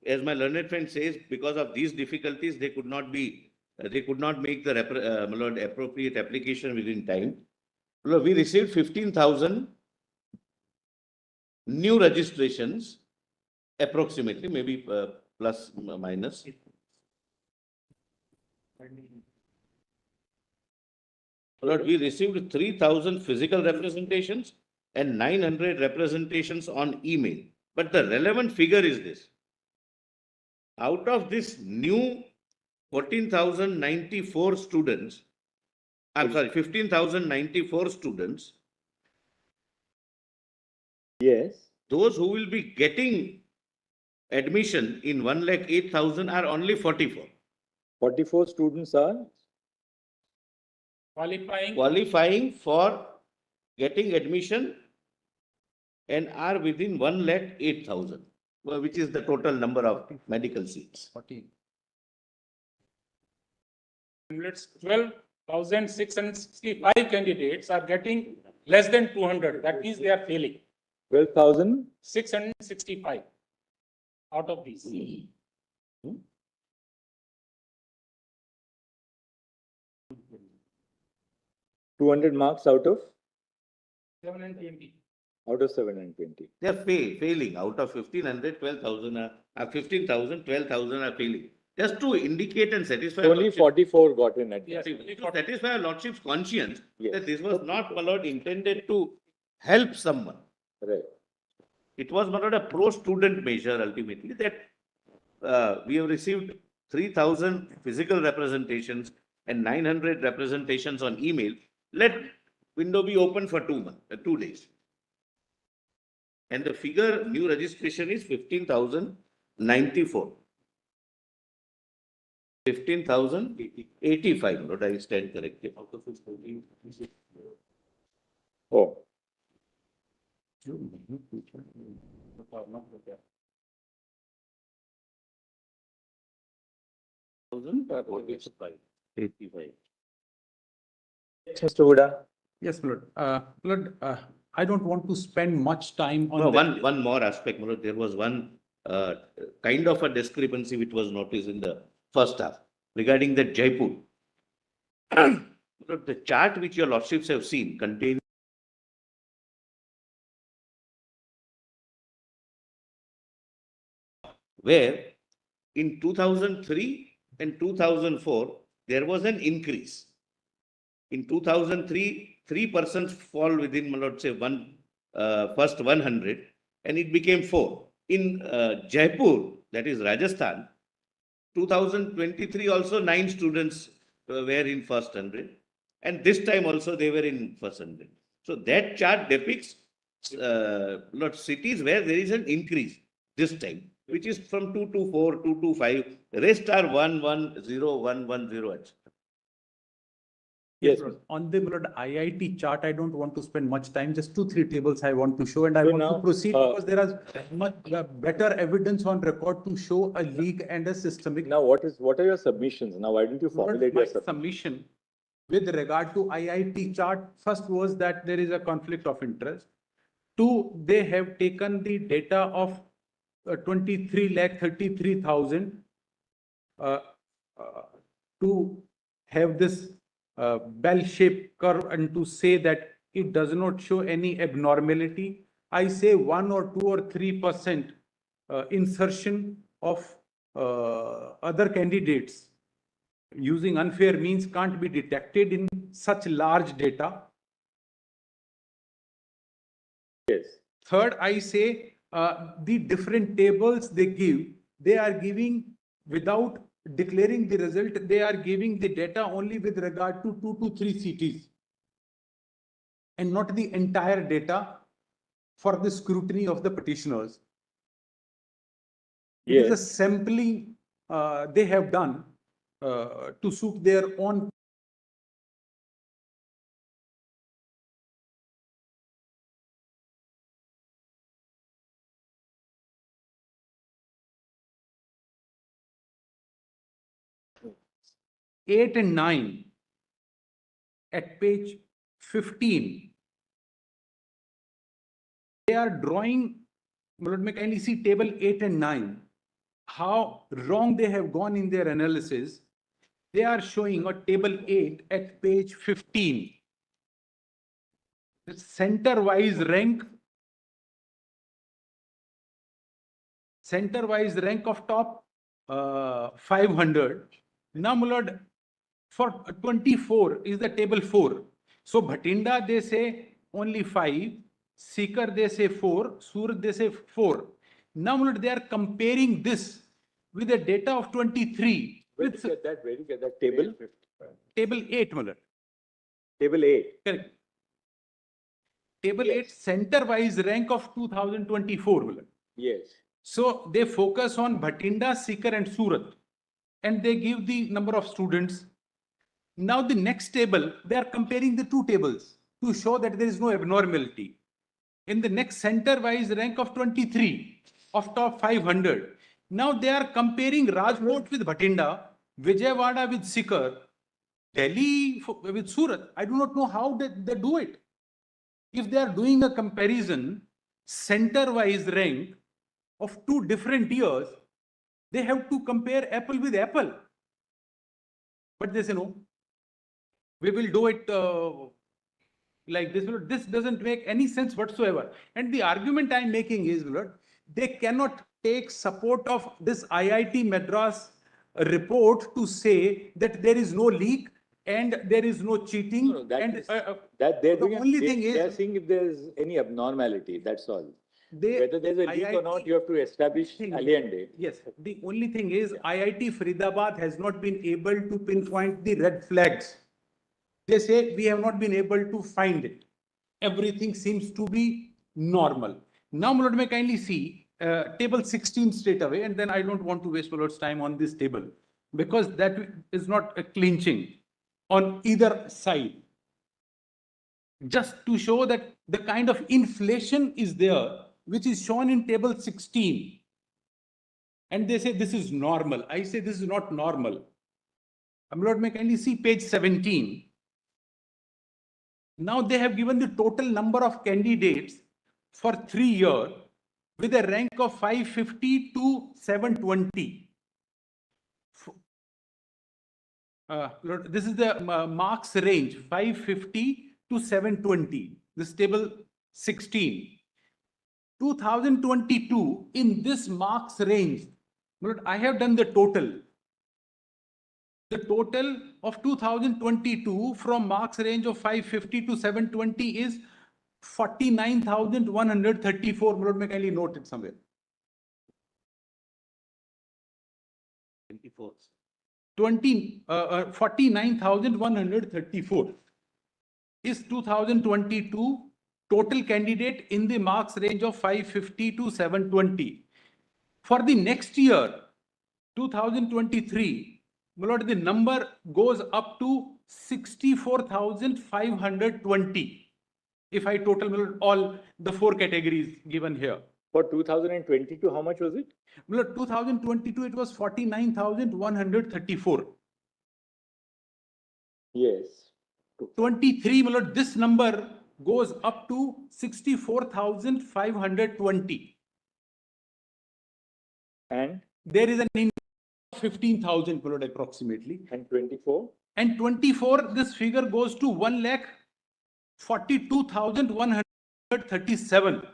as my learned friend says, because of these difficulties, they could not make the my lord, appropriate application within time. My lord, we received 15,000 new registrations, approximately, maybe plus minus. My lord, we received 3,000 physical representations and 900 representations on email. But the relevant figure is this. Out of this new 14,094 students, I'm sorry, 15,094 students, Yes. those who will be getting admission in 1,08,000 are only 44. 44 students are, Qualifying for getting admission and are within 1,08,000, which is the total number of medical seats. 12,665 candidates are getting less than 200. That means they are failing. 12,000. 665 out of these. 200 marks out of 720. 720. They are failing out of 1,500, 12,000 are 15,000, 12,000 are failing. Just to indicate and satisfy. Only 44 got in at Yes. To satisfy our lordship's conscience Yes. that this was not, my lord, intended to help someone. Right. It was, my lord, a pro-student measure ultimately that we have received 3,000 physical representations and 900 representations on email. Let window be open for 2 days. And the figure new registration is 15,094. 15,085, Lord, I stand corrected. Oh. Mr. Huda. Yes, Lord. Lord, I don't want to spend much time on No, that. one more aspect, my lord. There was one kind of a discrepancy which was noticed in the first half regarding the Jaipur. Lord, the chart which your lordships have seen contains where in 2003 and 2004 there was an increase. In 2003, 3% fall within, my lord, say first 100, and it became 4. In Jaipur, that is Rajasthan, 2023 also 9 students were in first 100, and this time also they were in first 100. So that chart depicts lot cities where there is an increase this time, which is from 224, 225. Rest are 110, 110. Yes. Lord. On the Lord, IIT chart, I don't want to spend much time. Just 2-3 tables I want to show, and I So want now, to proceed because there is much better evidence on record to show a leak and a systemic. Now, what are your submissions? Now, why don't you Lord, formulate my your submission? submission with regard to IIT chart, first was that there is a conflict of interest. 2, they have taken the data of 23,33,000 to have this bell-shaped curve and to say that it does not show any abnormality. I say 1 or 2 or 3% insertion of other candidates using unfair means can't be detected in such large data. Yes. Third, I say the different tables they give, they are giving without declaring the result, they are giving the data only with regard to 2 to 3 cities and not the entire data for the scrutiny of the petitioners. It is a Yes. sampling they have done to suit their own. Eight and 9 at page 15, they are drawing, let me kindly see table 8 and 9, how wrong they have gone in their analysis. They are showing a table 8 at page 15. The center-wise rank of top 500. Now, my lord, for 24 is the table 4. So Bhatinda, they say only 5. Sikar, they say 4. Surat, they say 4. Now, my lord, they are comparing this with the data of 23. Where did you get that? Where did you get that table? Table 8, my lord. Table 8. Correct. Table Yes. 8, center-wise rank of 2024, my lord. Yes. So they focus on Bhatinda, Sikar and Surat, and they give the number of students. Now the next table, they are comparing the two tables to show that there is no abnormality. In the next center-wise rank of 23 of top 500. Now they are comparing Rajkot with Bhatinda, Vijayawada with Sikar, Delhi with Surat. I do not know how they do it. If they are doing a comparison, center-wise rank of two different years, they have to compare apple with apple. But they say, no, we will do it like this. This doesn't make any sense whatsoever. And the argument I'm making is, they cannot take support of this IIT Madras report to say that there is no leak and there is no cheating. No, that and is, that they're the doing. only thing They are is seeing if there is any abnormality. That's all. they, Whether there's a leak or IIT not, you have to establish aliende. Yes, the only thing is IIT Faridabad has not been able to pinpoint the red flags. They say we have not been able to find it. Everything seems to be normal. Now, Lord, may kindly see table 16 straight away, and then I don't want to waste Lord's time on this table because that is not a clinching on either side. Just to show that the kind of inflation is there, which is shown in table 16. And they say this is normal. I say this is not normal. Lord, may kindly see page 17. Now they have given the total number of candidates for 3 years with a rank of 550 to 720. Lord, this is the marks range 550 to 720. This table 16. 2022 in this marks range. Lord, I have done the total. The total of 2022 from marks range of 550 to 720 is 49,134. Lord, may kindly note it somewhere. 24. 49,134 is 2022 total candidate in the marks range of 550 to 720. For the next year, 2023, my lord, the number goes up to 64,520. If I total, my lord, all the 4 categories given here. For 2022, how much was it? My lord, 2022, it was 49,134. Yes. 23, my lord, this number goes up to 64,520. And? There is an increase of 15,000 my lord, approximately. And 24? And 24, this figure goes to 1,42,137.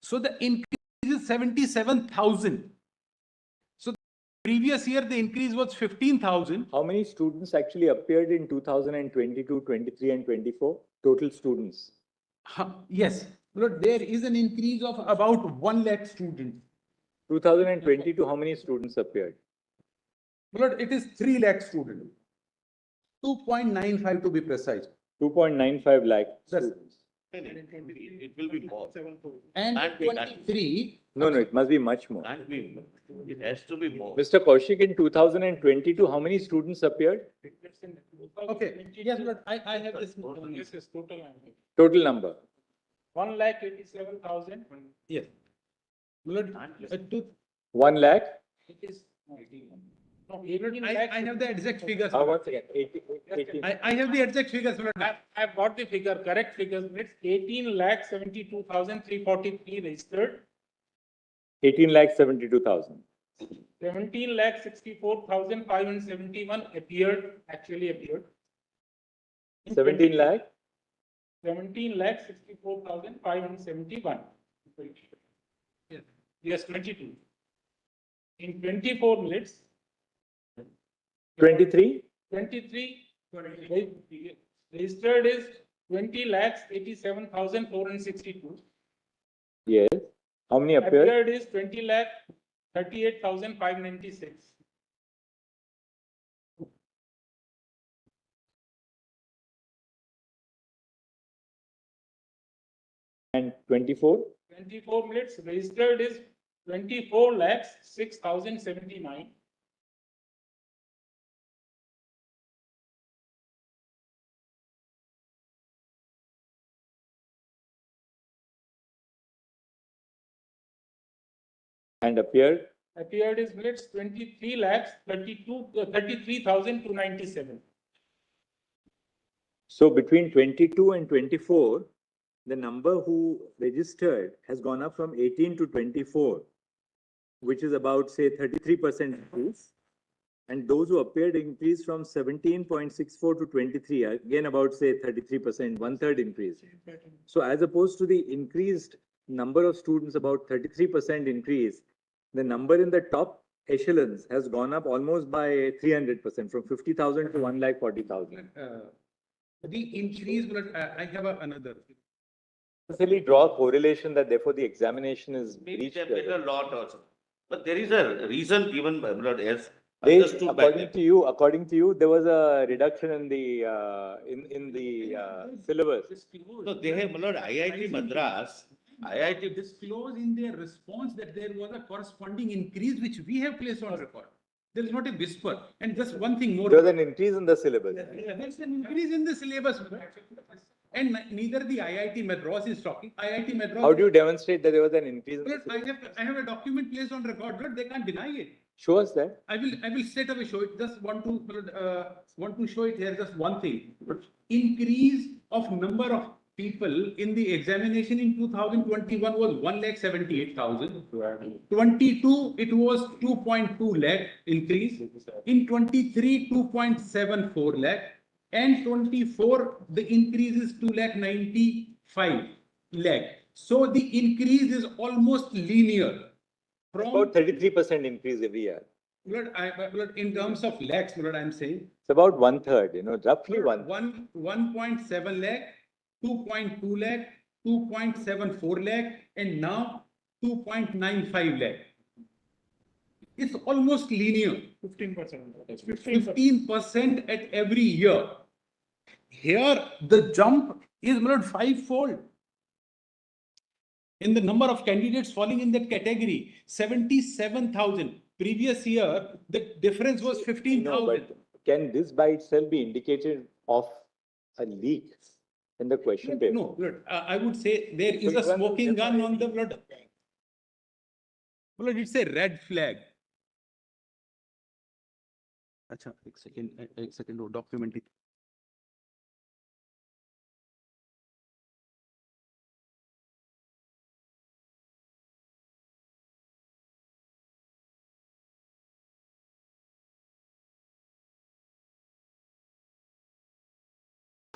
So the increase is is 77,000. So previous year, the increase was 15,000. How many students actually appeared in 2022, 23 and 24? Total students. Yes, but there is an increase of about 1 lakh students. 2022, how many students appeared? But it is 3 lakh students. 2.95 to be precise. 2.95 lakh That's- students. It will be more. And Can't be, can't 23. No, it must be much more. Can't be, it has to be more. Mr. Kaushik, in 2022, how many students appeared? Okay, yes, but I have this. This is total. Total number. 1,87,000. Yes. But, to- 1 lakh? It is. No, 18 I lakhs. have the exact figures. Once again, 18. I have the exact figures. But I've got the figure, correct figures. It's 18,72,343 registered, 18 lakh 72,000. 17,64,571 appeared, actually appeared. 17 lakh? 17,64,571. Yes. Yes, 22. In 24 minutes, 23? 23 registered is 20,87,462. Yes. How many appeared? Appeared is 20,38,596. And 24? 24 minutes registered is 24,06,079. And appeared? Appeared is minutes 33,297. So between 22 and 24, the number who registered has gone up from 18 to 24, which is about, say, 33% increase. And those who appeared increased from 17.64 to 23, again about, say, 33%, 1/3 increase. So as opposed to the increased number of students, about 33% increase, the number in the top echelons has gone up almost by 300%, from 50,000 to 1,40,000. the increase, but I have another. Necessarily draw a correlation that therefore the examination is Maybe breached. they have better lot also. But there is a reason given by blood as They, understood by them. according to you, there was a reduction in the syllabus. So they have, Lord, IIT Madras, IIT, Disclose in their response that there was a corresponding increase which we have placed on record. There is not a whisper. And just one thing more. There was an increase in the syllabus. There's an increase in the syllabus. And neither the IIT Madras is talking. IIT Madras. How do you demonstrate that there was an increase in the But syllabus? I have a document placed on record, but they can't deny it. Show us that. I will straight away show it. Just want to show it here. Just one thing. Increase of number of people in the examination in 2021 was 1,78,000. 22 it was 2.2 lakh increase. In 23 2.74 lakh, and 24 the increase is 2,95 lakh. So the increase is almost linear. From About 33% increase every year. Blood, in terms of lakhs, blood, I'm saying. It's about 1/3, roughly one. 1.7 lakh, 2.2 lakh, 2.74 lakh, and now 2.95 lakh. It's almost linear. 15%. 15% at every year. Here, the jump is blood fivefold. In the number of candidates falling in that category, 77,000. Previous year, the difference was 15,000. But can this by itself be indicated of a leak in the question paper? No, blood. I would say there is a Which one? smoking gun on the blood. Blood, it's a red flag. Acha, एक second, वो document.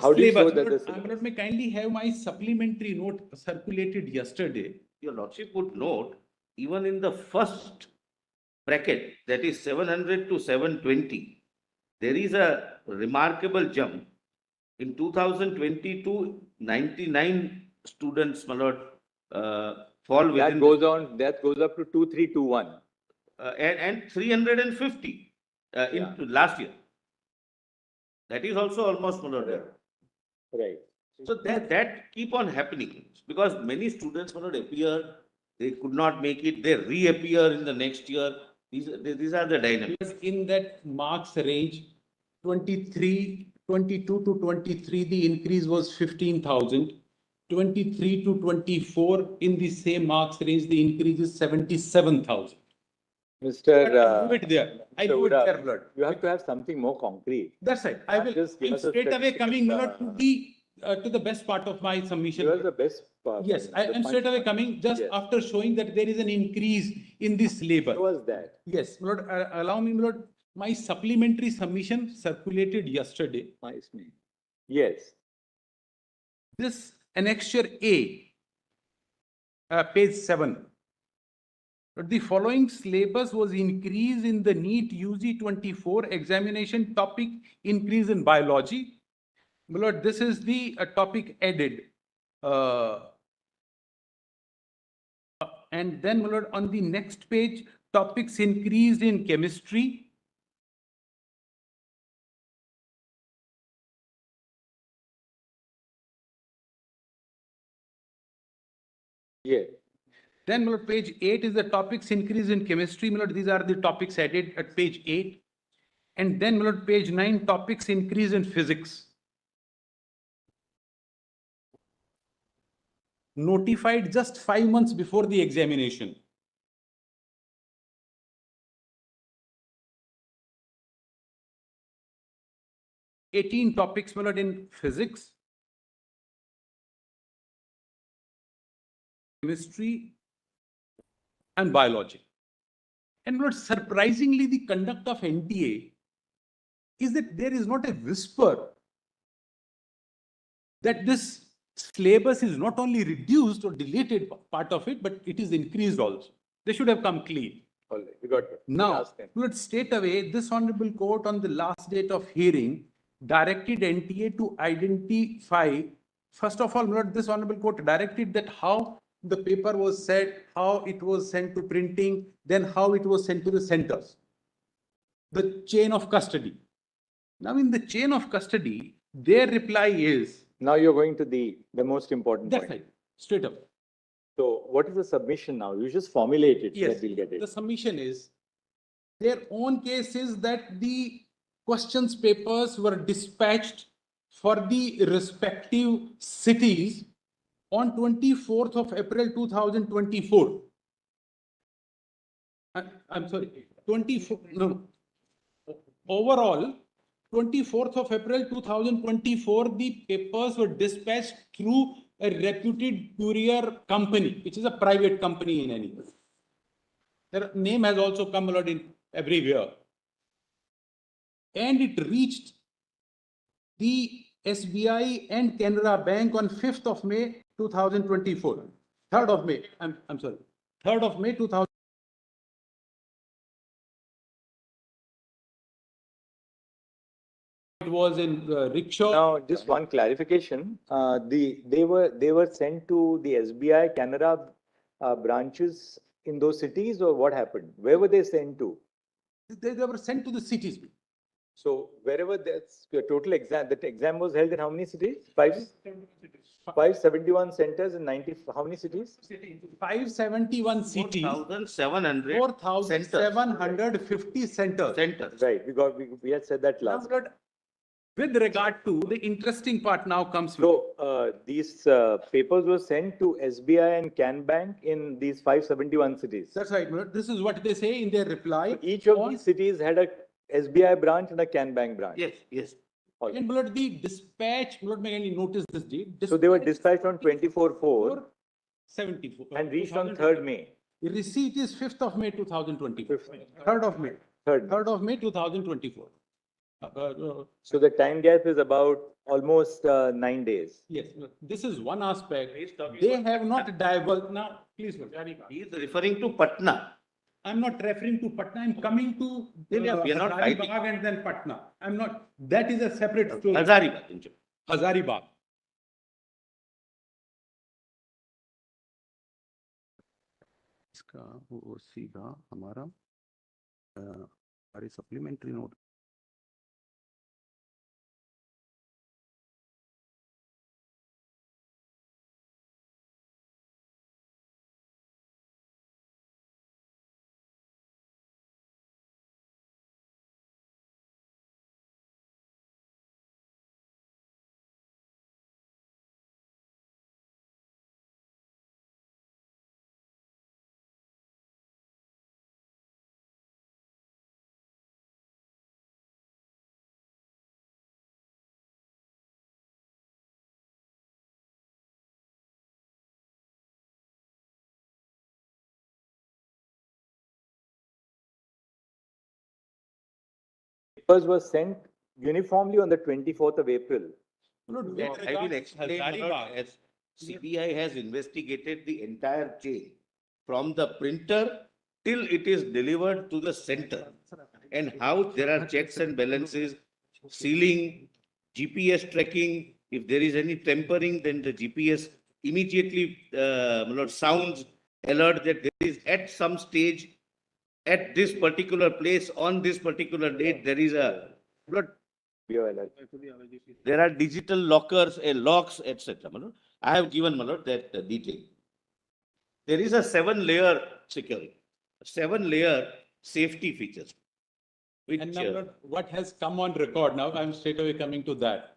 How do you show that But, the Blood, may kindly have my supplementary note circulated yesterday. your lordship would note, even in the first bracket, that is 700 to 720, there is a remarkable jump. In 2022, 99 students, my lord, fall within That goes up to 2321. and 350 in last year. That is also almost, my lord, there. Right. So that keep on happening because many students, my lord, appear, they could not make it, they reappear in the next year. These are the dynamics. In that marks range, 22 to 23, the increase was 15,000. 23 to 24, in the same marks range, the increase is 77,000. Mr. I leave it there. I Mr. leave it Uda, there, Lord. you have to have something more concrete. That's right. I will, Just give I'm us a straight away statistical, coming, Lord, to the best part of my submission. You are the best part. Yes, I am straight away coming just Yes. after showing that there is an increase in this labor. Show us that. Yes, Lord, allow me, Lord, my supplementary submission circulated yesterday. Nice name. Yes. This annexure A, page 7. The following syllabus was increase in the NEET UG 24 examination topic increase in biology. My lord, this is the topic added. And then, my lord, on the next page, topics increased in chemistry. Yeah. Then, my lord, page 8 is the topics increase in chemistry. My lord, these are the topics added at page 8. And then, my lord, page 9, topics increase in physics. Notified just 5 months before the examination. $18 topics, my lord, in physics, chemistry, and biology. And my lord, surprisingly, the conduct of NTA is that there is not a whisper that this syllabus is not only reduced or deleted part of it, but it is increased also. They should have come clean. All right. We got it. Now, let's state away this honorable court on the last date of hearing directed NTA to identify, first of all, Lord, this honorable court directed that how the paper was set, how it was sent to printing, then how it was sent to the centers. The chain of custody. Now, in the chain of custody, their reply is. Now you're going to the most important That's point. right, straight up. So what is the submission now? You just formulate it. Yes, that we'll get it. the submission is, their own case is that the questions papers were dispatched for the respective cities on 24th of April 2024. I'm sorry, 24, no. Overall, 24th of April 2024, the papers were dispatched through a reputed courier company, which is a private company in any case. Their name has also come out in everywhere. And it reached the SBI and Canara Bank on 5th of May 2024. 3rd of May, I'm sorry, 3rd of May 2000. It was in rickshaw. Now, just one clarification. They were sent to the SBI Canara branches in those cities, or what happened? Where were they sent to? They were sent to the cities. So wherever that's the total exam, that exam was held in how many cities? 571 centers in 90, how many cities? 571 cities. 4,750 centers. Right, we had said that last. Now, with regard to the interesting part now comes. So these papers were sent to SBI and Can Bank in these 571 cities. That's right. This is what they say in their reply. So each of these cities had a SBI branch and a Can Bank branch. Yes, yes. And Lord, the dispatch, Lord, may I notice this date? So they were dispatched on 24/4 74 and reached on 3rd May. The receipt is 5th of May 2024. 3rd of May. 3rd of May 2024. So the time gap is about almost 9 days. Yes, this is one aspect. They have not divulged. Now, Please, Lord. He is referring to Patna. I'm not referring to Patna, I'm coming to We are not fighting. Hazaribagh and then Patna. I'm not, that is a separate story. Hazaribagh. Hazaribagh. इसका वो सीधा हमारा हमारी supplementary note Papers were sent uniformly on the 24th of April. I will explain, Lord, as CBI has investigated the entire chain from the printer till it is delivered to the center, and how there are checks and balances, sealing, GPS tracking. If there is any tampering, then the GPS immediately sounds alert that there is at some stage, at this particular place, on this particular date, there is a there are digital lockers, locks, etc. I have given that detail. There is a 7-layer security, 7-layer safety features. Which, And now, Lord, what has come on record now, I'm straight away coming to that.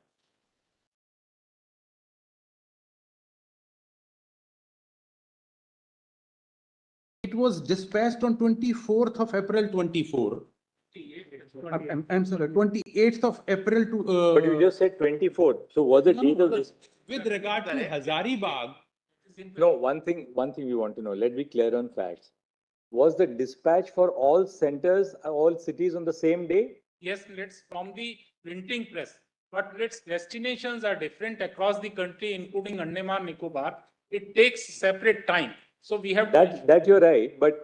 It was dispatched on 24th of April 24. I'm sorry, 28th of April to. But you just said 24th. So was the date of this? With regard to Hazaribagh. No, one thing we want to know. Let's be clear on facts. Was the dispatch for all centers, all cities on the same day? Yes, let's from the printing press, but its destinations are different across the country, including Andaman Nicobar. It takes separate time. So we have that you're right. But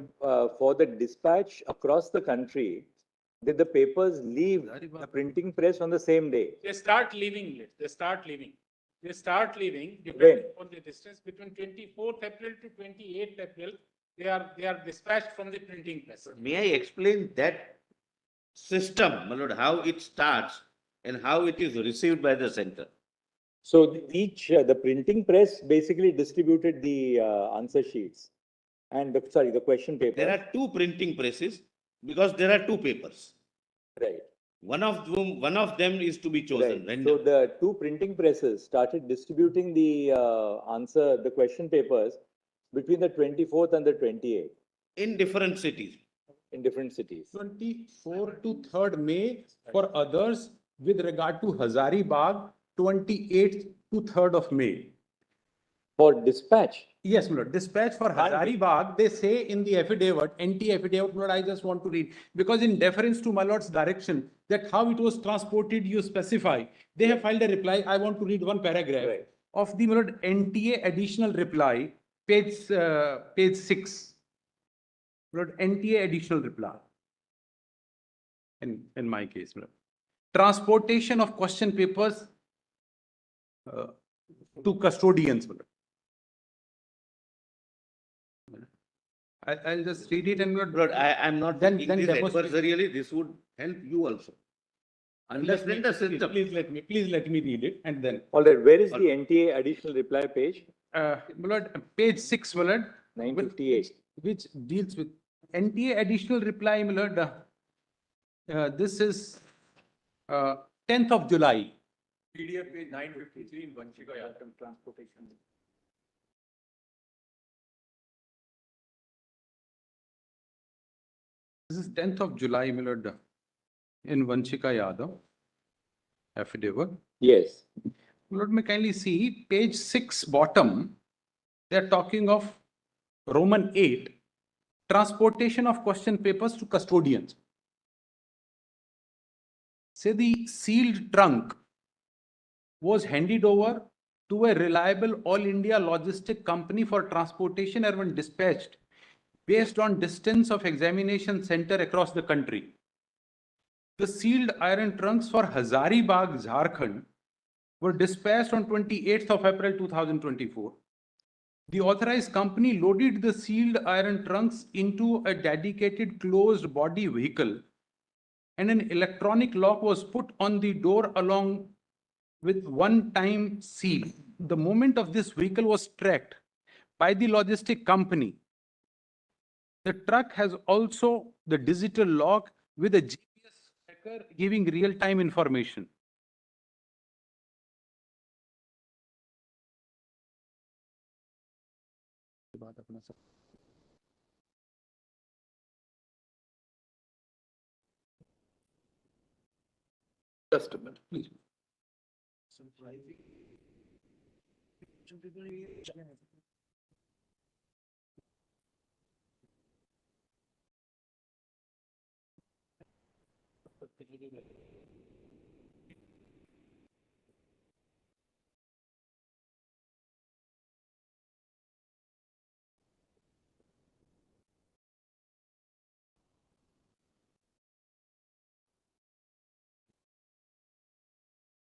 for the dispatch across the country, did the papers leave the printing press on the same day? They start leaving it. They start leaving depending When? on the distance between 24th April to 28th April. They are dispatched from the printing press. may I explain that system, how it starts and how it is received by the center? So the printing press basically distributed the answer sheets and the question paper. There are 2 printing presses because there are 2 papers. Right. One of them is to be chosen. Right. So the 2 printing presses started distributing the the question papers between the 24th and the 28th. In different cities. In different cities. 24 to 3rd May for others. With regard to Hazaribagh, 28th to 3rd of May. For dispatch? Yes, Lord. Dispatch for Hazaribagh, they say in the affidavit, NTA affidavit, Lord, I just want to read. Because in deference to my Lord's direction, that how it was transported, you specify. They have filed a reply. I want to read one paragraph of the, my Lord, NTA additional reply, page 6. Lord, NTA additional reply. In my case, Lord. Transportation of question papers to custodians. I'll just read it and Lord, I'm not then taking this demonstrate. adversarially. This would help you also. Understand the system. Please let me read it and then. All right. Where is the NTA additional reply page? Lord, page 6, Lord. 958. Which deals with NTA additional reply, Lord. This is 10th of July. PDF page 953 in Vanchika Yatram transportation. This is 10th of July, my Lord, in Vanchika Yadav affidavit. Yes. Lord, may kindly see page 6 bottom. They are talking of Roman 8, transportation of question papers to custodians. Say the sealed trunk was handed over to a reliable all India logistic company for transportation are when dispatched based on distance of examination center across the country. The sealed iron trunks for Hazaribagh, Jharkhand were dispatched on 28th of April 2024. The authorized company loaded the sealed iron trunks into a dedicated closed body vehicle, and an electronic lock was put on the door along with one-time seal. The movement of this vehicle was tracked by the logistic company. The truck has also the digital lock with a GPS tracker giving real-time information. Just a minute, please.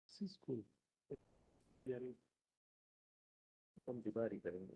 This is cool. हम दीवार ही करेंगे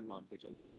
मान के चलो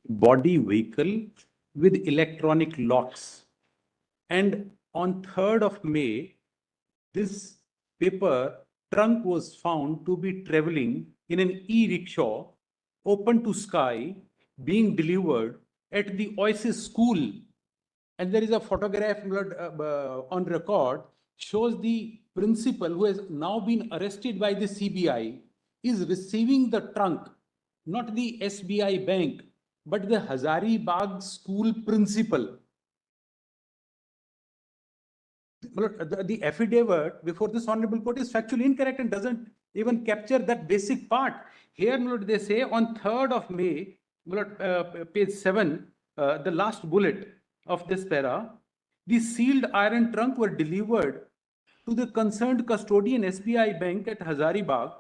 body vehicle with electronic locks. And on 3rd of May, this paper trunk was found to be traveling in an e-rickshaw, open to sky, being delivered at the Oasis school. And there is a photograph on record, shows the principal, who has now been arrested by the CBI, is receiving the trunk, not the SBI bank, but the Hazaribagh school principal. The affidavit before this honorable court is factually incorrect and doesn't even capture that basic part. Here, they say on 3rd of May, page 7, the last bullet of this para, the sealed iron trunk were delivered to the concerned custodian SBI Bank at Hazaribagh,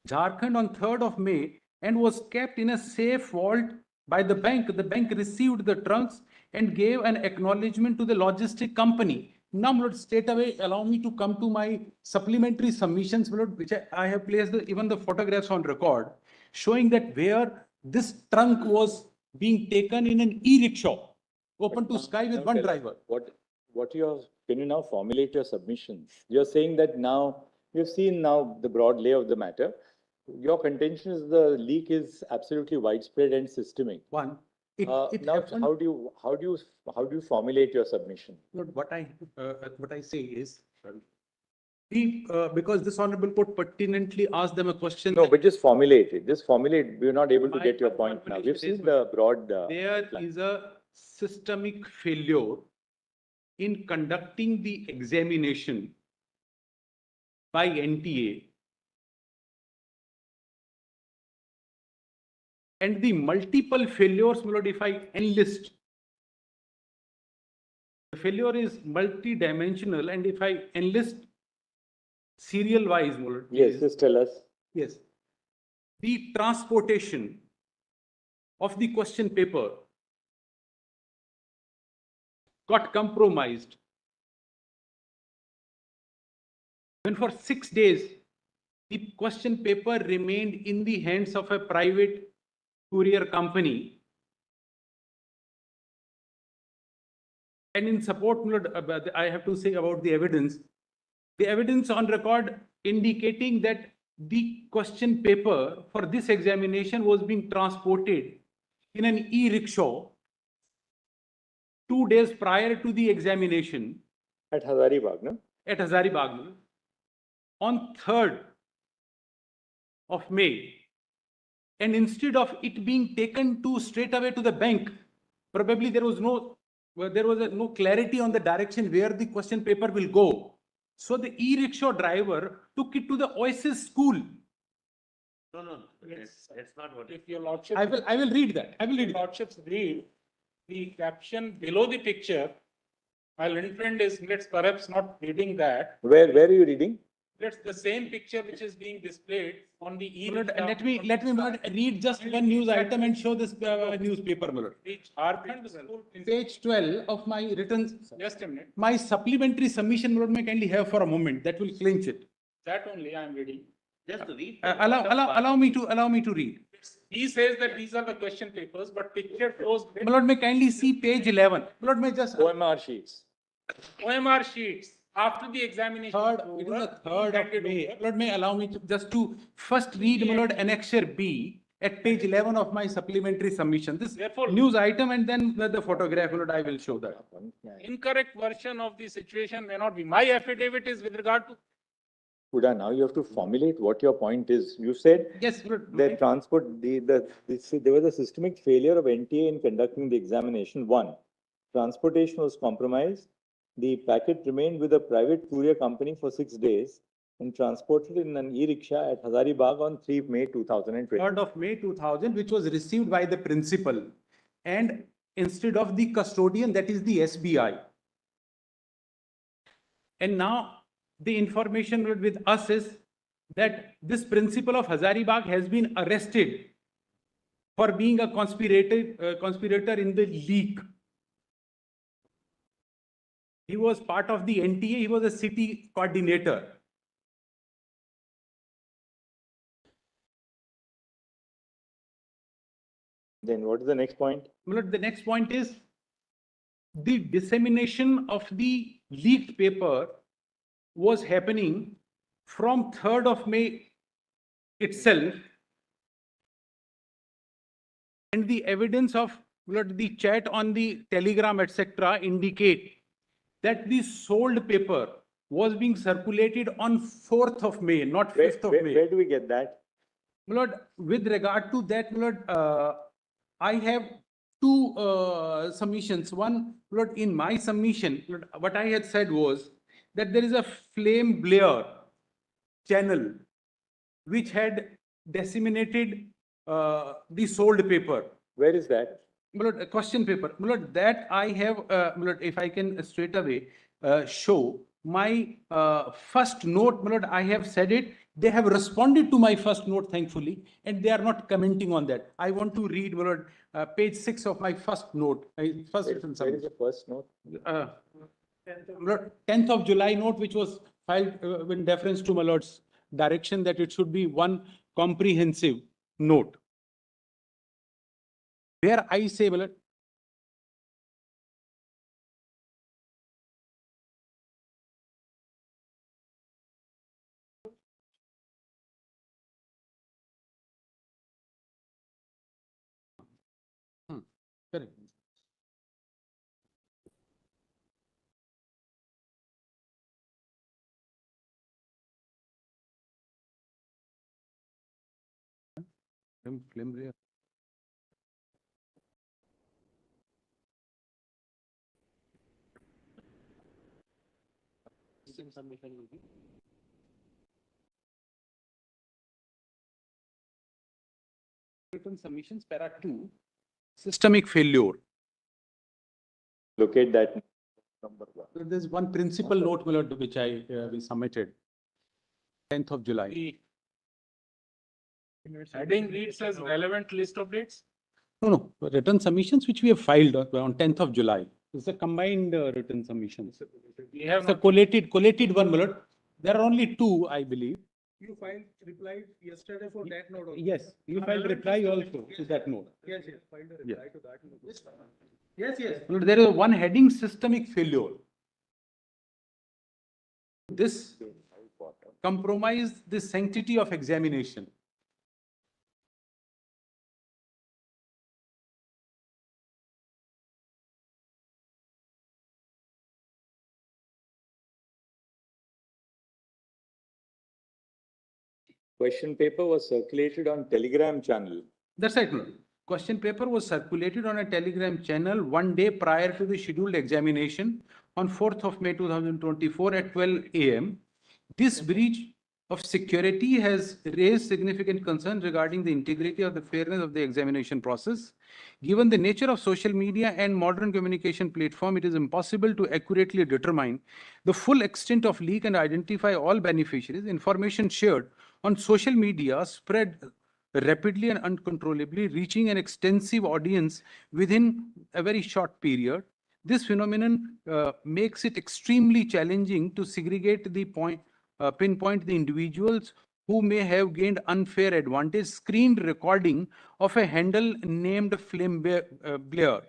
Jharkhand on 3rd of May and was kept in a safe vault by the bank. The bank received the trunks and gave an acknowledgement to the logistic company. Now, Lord, straight away, allow me to come to my supplementary submissions, Lord, which I have placed even the photographs on record, showing that where this trunk was being taken in an e-rickshaw, open to sky with one driver. Can you now formulate your submissions? You're saying that now, you've seen now the broad lay of the matter. Your contention is the leak is absolutely widespread and systemic. One. Now, how do you formulate your submission? Lord, what I say is, because this honorable court pertinently asked them a question. No, but just formulate it. Just formulate. We're not able to get your point now. We've seen the broad. There is a systemic failure in conducting the examination by NTA. And the multiple failures, my lord, if I enlist, the failure is multi-dimensional, and if I enlist serial wise, my lord. Yes, just tell us. Yes. The transportation of the question paper got compromised when for 6 days the question paper remained in the hands of a private courier company. And in support, I have to say about the evidence on record indicating that the question paper for this examination was being transported in an e-rickshaw 2 days prior to the examination. At Hazaribagh, no? At Hazaribagh. On 3rd of May. And instead of it being taken to straight away to the bank, probably there was no clarity on the direction where the question paper will go. So the e-rickshaw driver took it to the Oasis school. No, that's not what. If your lordship. I will read that. I will read. Lordships read the caption below the picture. My little friend is perhaps not reading that. Where are you reading? That's the same picture which is being displayed on the Let me read just one news item and show this newspaper. Page 12 of my written. Just a minute. My supplementary submission, Lord, may kindly have for a moment. That will clinch it. That only I am reading. Just read. Allow me to read. He says that these are the question papers, but picture shows. My Lord, may kindly see page 11. My Lord, may just. OMR sheets. OMR sheets. After the examination. It is the 3rd of May. Lord, may allow me to just to first read, my Lord, Annexure B at page 11 of my supplementary submission. This news item and then the photograph, Lord, I will show that. Incorrect version of the situation may not be. My affidavit is with regard to. Huda, now you have to formulate what your point is. You said yes, Lord, that there was a systemic failure of NTA in conducting the examination. 1, transportation was compromised. The packet remained with a private courier company for 6 days and transported in an e-rickshaw at Hazaribagh on 3 May 2020. 3rd of May 2000, which was received by the principal and instead of the custodian, that is the SBI. And now the information with us is that this principal of Hazaribagh has been arrested for being a conspirator in the leak. He was part of the NTA. He was a city coordinator. Then what is the next point? The next point is the dissemination of the leaked paper was happening from 3rd of May itself, and the evidence of the chat on the Telegram, etc., indicate that the sold paper was being circulated on 4th of May, not 5th of May. Where do we get that? Lord, with regard to that, Lord, I have two submissions. One, Lord, in my submission, Lord, what I had said was that there is a flame blare channel which had disseminated the sold paper. Where is that? Lord, a question paper. Lord, that I have, Lord, if I can straight away show my first note, Lord, I have said it. They have responded to my first note, thankfully, and they are not commenting on that. I want to read, Lord, page 6 of my first note. First Where is the first note? Lord, 10th of July note, which was filed in deference to my Lord's direction that it should be one comprehensive note. Where I say, my Lord, correct. Flame blare. Written submissions, para 2, systemic failure. Locate that number. There's one principal note, my Lord, which we submitted 10th of July. Heading reads as relevant list of dates. No, written submissions which we have filed on 10th of July. It's a combined written submission. We have It's a not. collated one, my Lord. There are only two, I believe. You filed, replied yesterday for that note also. Yes, you filed reply also to that note. Yes, yes, filed a reply to that note. Yes, yes. My Lord, there is one heading systemic failure. This compromised the sanctity of examination. Question paper was circulated on Telegram channel. That's right, no. Question paper was circulated on a Telegram channel one day prior to the scheduled examination on 4th of May 2024 at 12 a.m. This breach of security has raised significant concerns regarding the integrity of the fairness of the examination process. Given the nature of social media and modern communication platform, it is impossible to accurately determine the full extent of leak and identify all beneficiaries. Information shared on social media spread rapidly and uncontrollably, reaching an extensive audience within a very short period. This phenomenon makes it extremely challenging to segregate the pinpoint the individuals who may have gained unfair advantage. Screen recording of a handle named Flame Blare.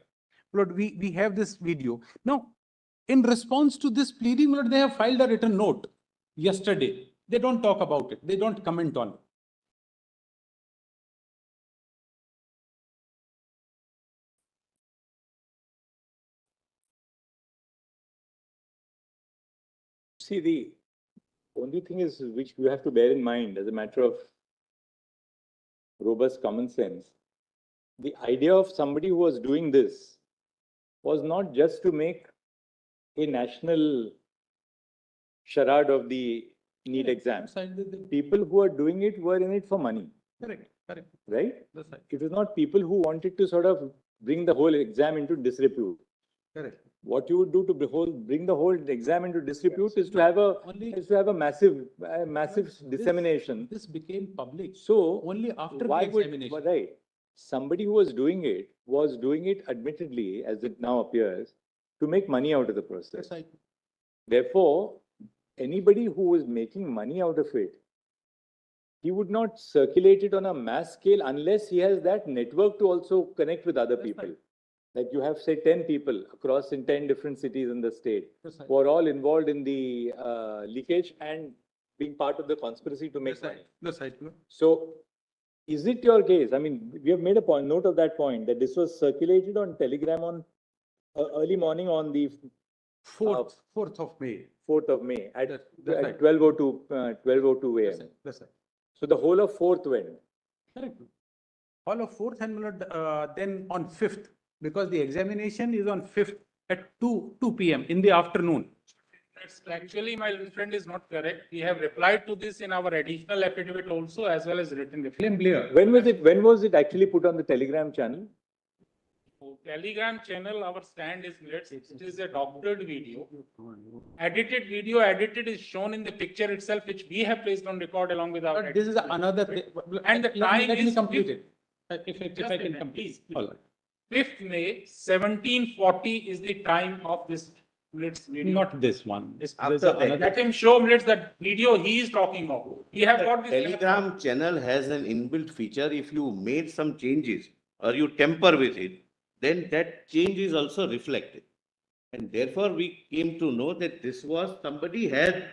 Lord, we have this video. Now, in response to this pleading, Lord, they have filed a written note yesterday. They don't talk about it. They don't comment on it. See, the only thing is which you have to bear in mind as a matter of robust common sense. The idea of somebody who was doing this was not just to make a national charade of the NEET exams. People who are doing it were in it for money. Correct, correct. Right? That's right. It was not people who wanted to sort of bring the whole exam into disrepute. Correct. What you would do to bring the whole exam into disrepute is to have a massive dissemination. This became public. So Only after why the would, examination. right? Somebody who was doing it admittedly, as it now appears, to make money out of the process. That's right. Therefore, anybody who is making money out of it he would not circulate it on a mass scale unless he has that network to also connect with other people. Like you have, say, 10 people across in 10 different cities in the state who are all involved in the leakage and being part of the conspiracy to make money. So, is it your case? I mean, we have made a note of that point that this was circulated on Telegram on early morning on the 4th of May. 4th of May at, That's at right. 12:02 a.m. That's right. So the whole of 4th went. Correct. All of 4th and then on 5th, because the examination is on 5th at 2 p.m. in the afternoon. Actually, my friend is not correct. We have replied to this in our additional affidavit also, as well as written affidavit. When was it actually put on the Telegram channel? Telegram channel, our stand is, it is a doctored video. Edited is shown in the picture itself, which we have placed on record along with our. But this is another thing. And the time let me is complete it. If I can complete. Please. All right. 5th May, 1740 is the time of this Blitz video. Not this one. Let him show Blitz that video he is talking of. We have got this. Telegram channel has an inbuilt feature. If you made some changes or you tamper with it, then that change is also reflected. And therefore, we came to know that this was somebody had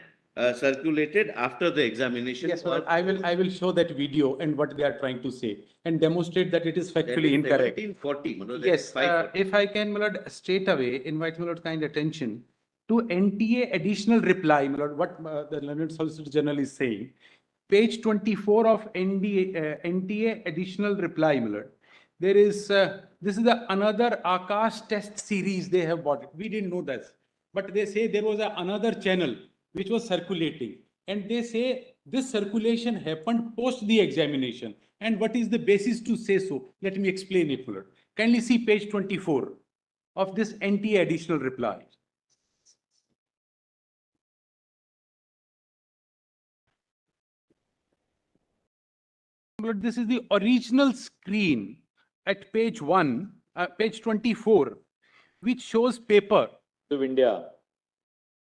circulated after the examination. Yes, but I will show that video and what they are trying to say and demonstrate that it is factually incorrect. 1740. Manoj, that Yes, is 540. if I can, my lord, straight away invite my lord kind attention to NTA additional reply, my lord, what the Learned Solicitor General is saying. Page 24 of NTA additional reply, my lord. There is, this is another Akash test series they have bought. We didn't know that. But they say there was another channel which was circulating. And they say this circulation happened post the examination. And what is the basis to say so? Let me explain it, my lord. Kindly see page 24 of this NTA additional reply. This is the original screen at page 1, page 24, which shows paper. To India.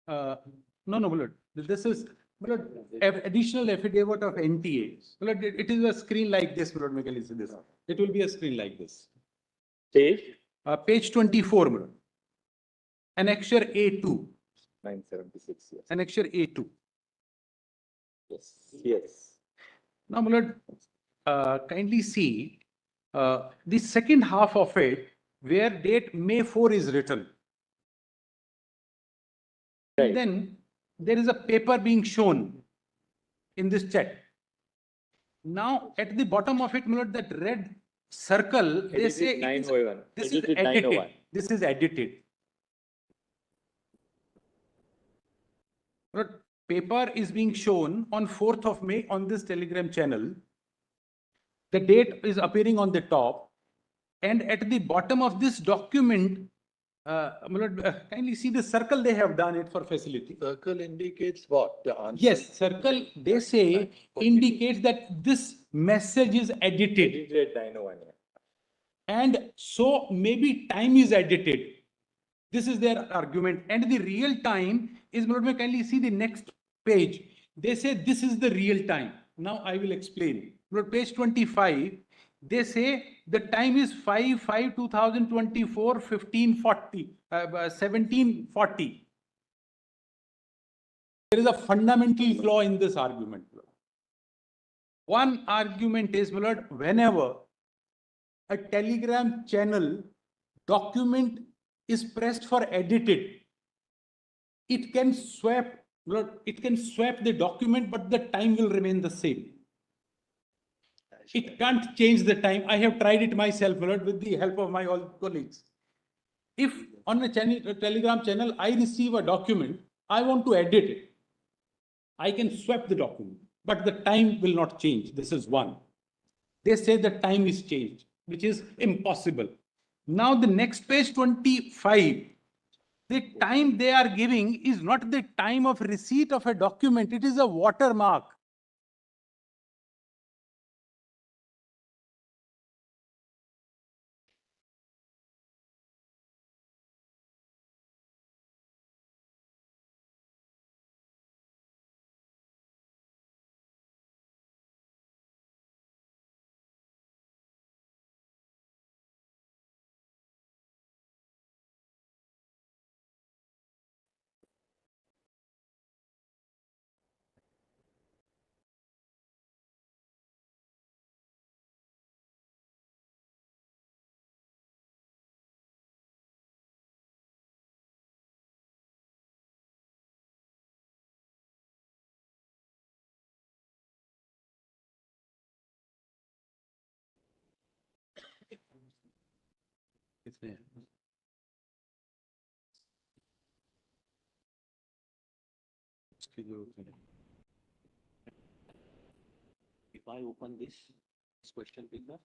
No, my lord. This is my lord, additional affidavit of NTA. My lord, it is a screen like this, my lord. This. It will be a screen like this. Page? Page 24, my lord. Annexure A2. 976, yes. Annexure A2. Yes. Yes. Now, my lord, kindly see the second half of it, where date May 4 is written. Right. And then there is a paper being shown in this chat. Now, at the bottom of it, my lord, that red circle, they say this is edited. This is edited. But paper is being shown on 4th of May on this Telegram channel. The date is appearing on the top, and at the bottom of this document, kindly see the circle they have done it for facility. Circle indicates what? The answer? Yes, circle, they say, indicates that this message is edited. Edited 901. And so maybe time is edited. This is their argument. And the real time is, kindly see the next page. They say this is the real time. Now I will explain. Page 25, they say the time is 5/5/2024, 1540, 1740. There is a fundamental flaw in this argument. One argument is, my lord, whenever a Telegram channel document is pressed for edited, it can swap the document, but the time will remain the same. It can't change the time. I have tried it myself, my lord, with the help of my all colleagues. If on a Telegram channel, I receive a document, I want to edit it. I can swap the document, but the time will not change. This is one. They say the time is changed, which is impossible. Now the next page 25, the time they are giving is not the time of receipt of a document. It is a watermark. इसमें उसकी जरूरत नहीं। If I open this question paper,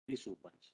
this opens.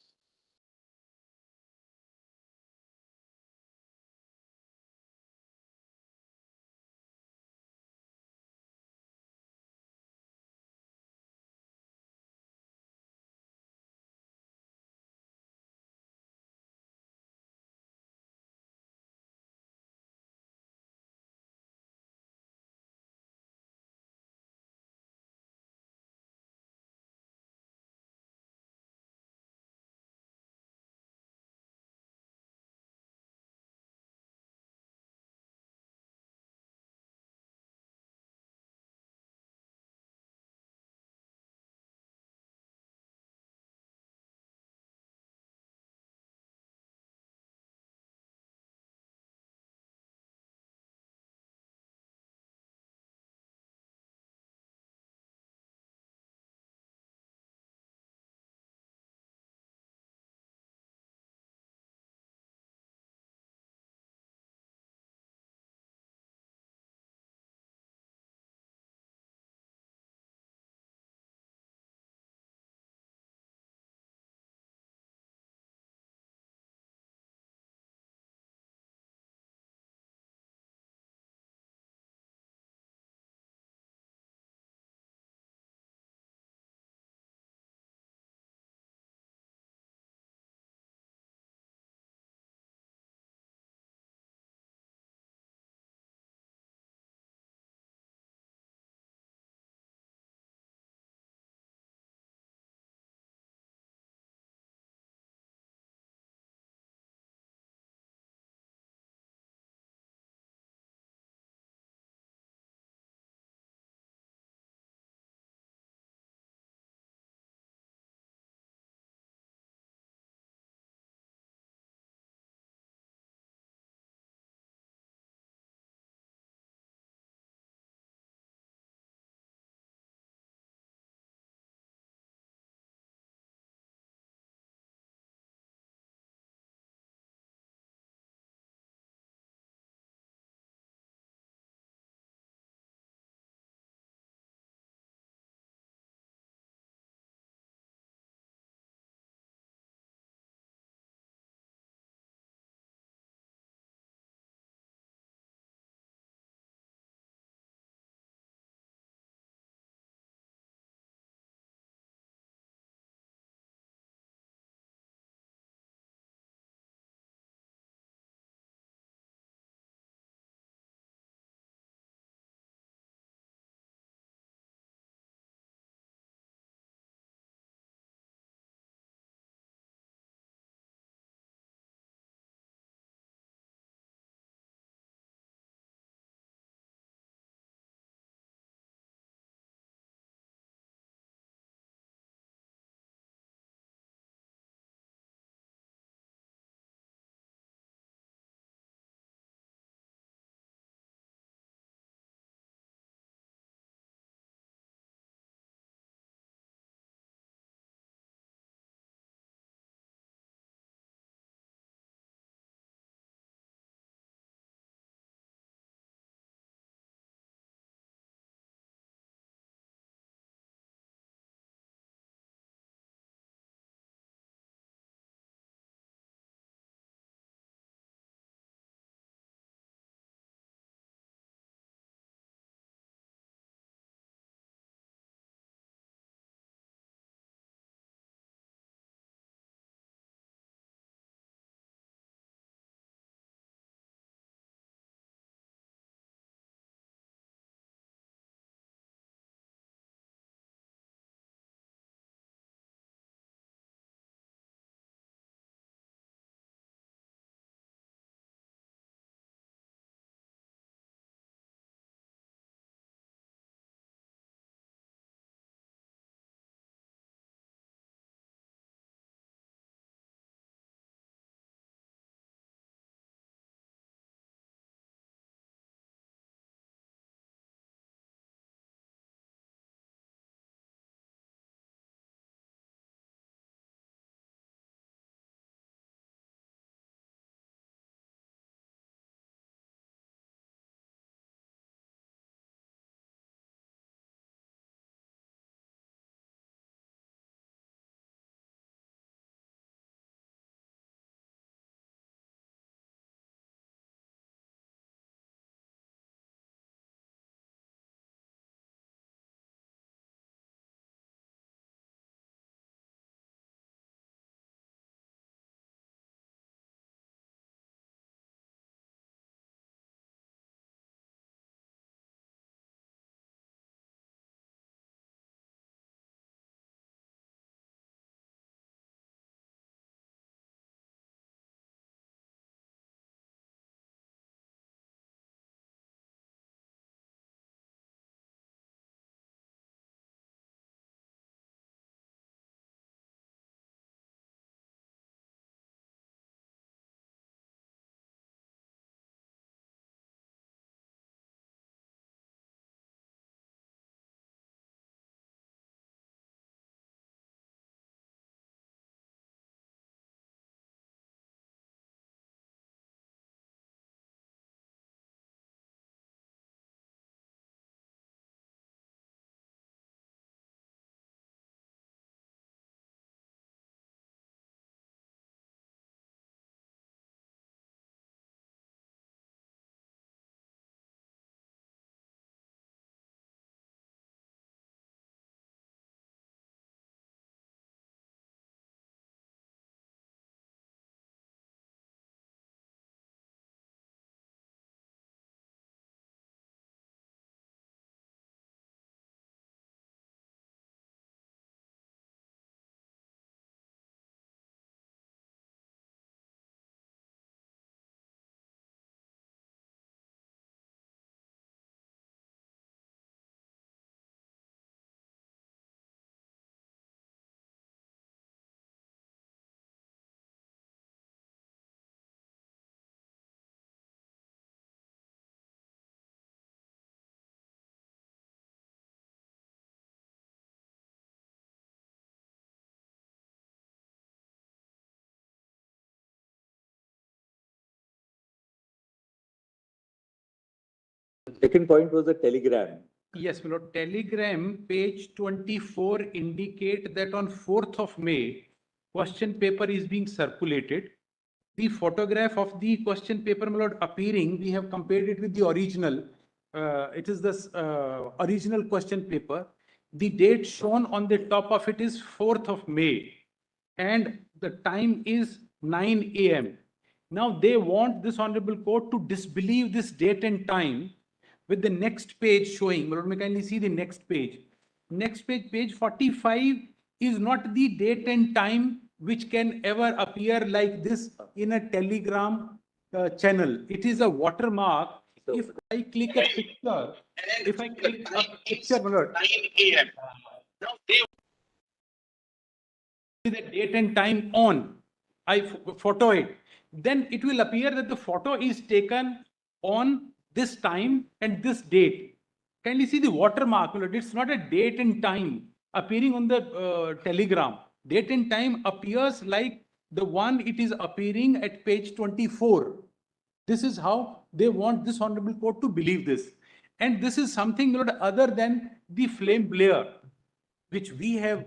second point was the telegram. Yes, my lord. Telegram, page 24 indicate that on 4th of May, question paper is being circulated. The photograph of the question paper, my lord, appearing, we have compared it with the original. It is this original question paper. The date shown on the top of it is 4th of May and the time is 9 a.m. Now they want this honorable court to disbelieve this date and time with the next page showing. Lord, may kindly see the next page. Next page, page 45 is not the date and time which can ever appear like this in a telegram channel. It is a watermark. If I click a picture, if I click a picture, my lord, the date and time on, I photo it, then it will appear that the photo is taken on this time and this date. Kindly see the watermark. It's not a date and time appearing on the telegram. Date and time appears like the one it is appearing at page 24. This is how they want this honorable court to believe this. And this is something, Lord, other than the flame blare, which we have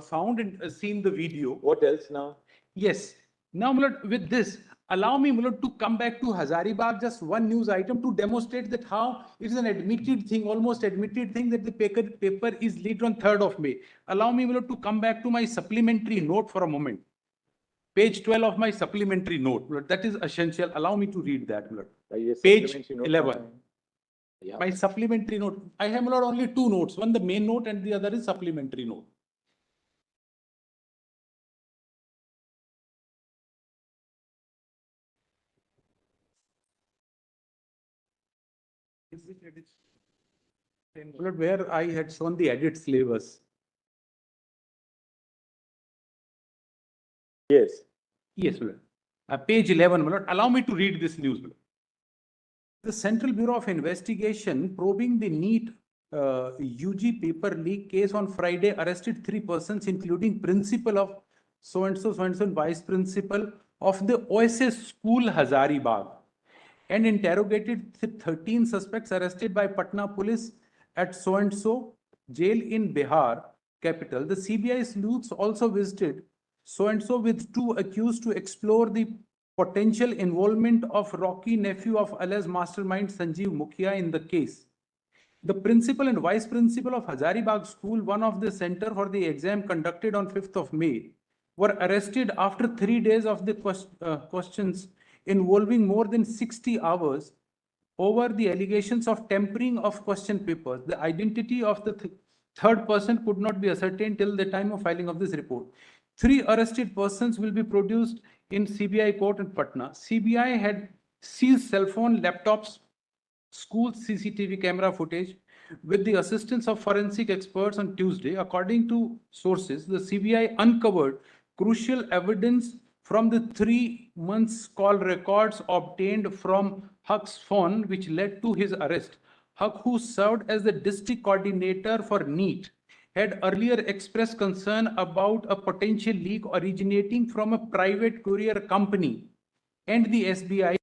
found and seen the video. What else now? Yes. Now, my lord, with this, allow me, my lord, to come back to Hazaribagh, just one news item to demonstrate that how it is an admitted thing, almost admitted thing that the paper is leaked on 3rd of May. Allow me, my lord, to come back to my supplementary note for a moment. Page 12 of my supplementary note. My lord, that is essential. Allow me to read that, my lord. Yes, Page supplementary note 11. Yeah. My supplementary note. I have, my lord, only two notes. One the main note and the other is supplementary note. Where I had shown the edit syllabus. Yes. Yes, my lord. Page 11, my lord. Allow me to read this news, my lord. The Central Bureau of Investigation probing the Neet UG paper leak case on Friday arrested 3 persons, including principal of so-and-so, and vice principal of the OSS school Hazaribagh, and interrogated 13 suspects arrested by Patna police at so-and-so jail in Bihar capital. The CBI sleuths also visited so-and-so with 2 accused to explore the potential involvement of Rocky, nephew of Allah's mastermind Sanjeev Mukhia, in the case. The principal and vice principal of Hazaribagh School, one of the center for the exam conducted on 5th of May, were arrested after 3 days of the questions involving more than 60 hours over the allegations of tampering of question papers. The identity of the third person could not be ascertained till the time of filing of this report. 3 arrested persons will be produced in CBI court in Patna. CBI had seized cell phone, laptops, school CCTV camera footage with the assistance of forensic experts on Tuesday. According to sources, the CBI uncovered crucial evidence from the 3 months call records obtained from Huck's phone, which led to his arrest. Huck, who served as the district coordinator for Neet, had earlier expressed concern about a potential leak originating from a private courier company, and the SBI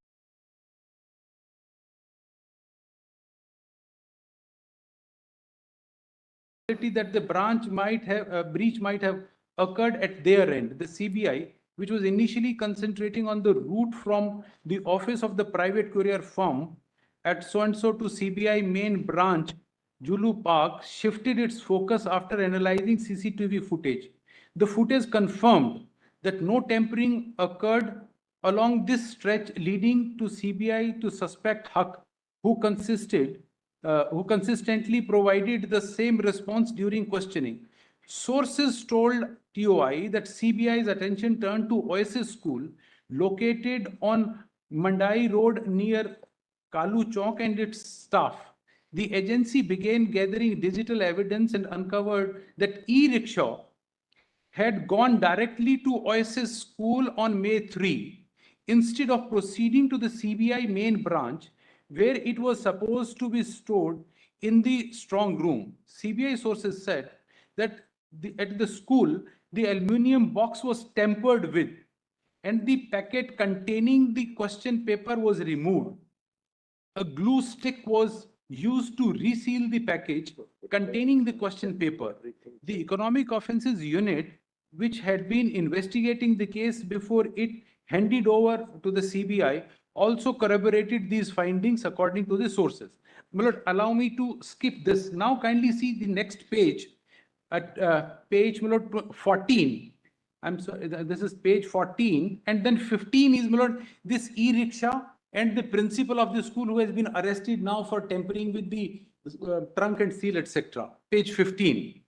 that the breach might have occurred at their end. The CBI, which was initially concentrating on the route from the office of the private courier firm at so-and-so to CBI main branch, Julu Park, shifted its focus after analyzing CCTV footage. The footage confirmed that no tampering occurred along this stretch, leading to CBI to suspect Huck, who consistently provided the same response during questioning. Sources told TOI that CBI's attention turned to Oasis School, located on Mandai Road near Kalu Chowk, and its staff. The agency began gathering digital evidence and uncovered that e-rickshaw had gone directly to Oasis School on May 3, instead of proceeding to the CBI main branch, where it was supposed to be stored in the strong room. CBI sources said that at the school, the aluminum box was tampered with and the packet containing the question paper was removed. A glue stick was used to reseal the package containing the question paper. The Economic Offences Unit, which had been investigating the case before it handed over to the CBI, also corroborated these findings according to the sources. Milord, allow me to skip this. Now kindly see the next page at page Milord, 14. I'm sorry, this is page 14, and then 15 is Milord, this e-rickshaw and the principal of the school who has been arrested now for tampering with the trunk and seal, etc. Page 15.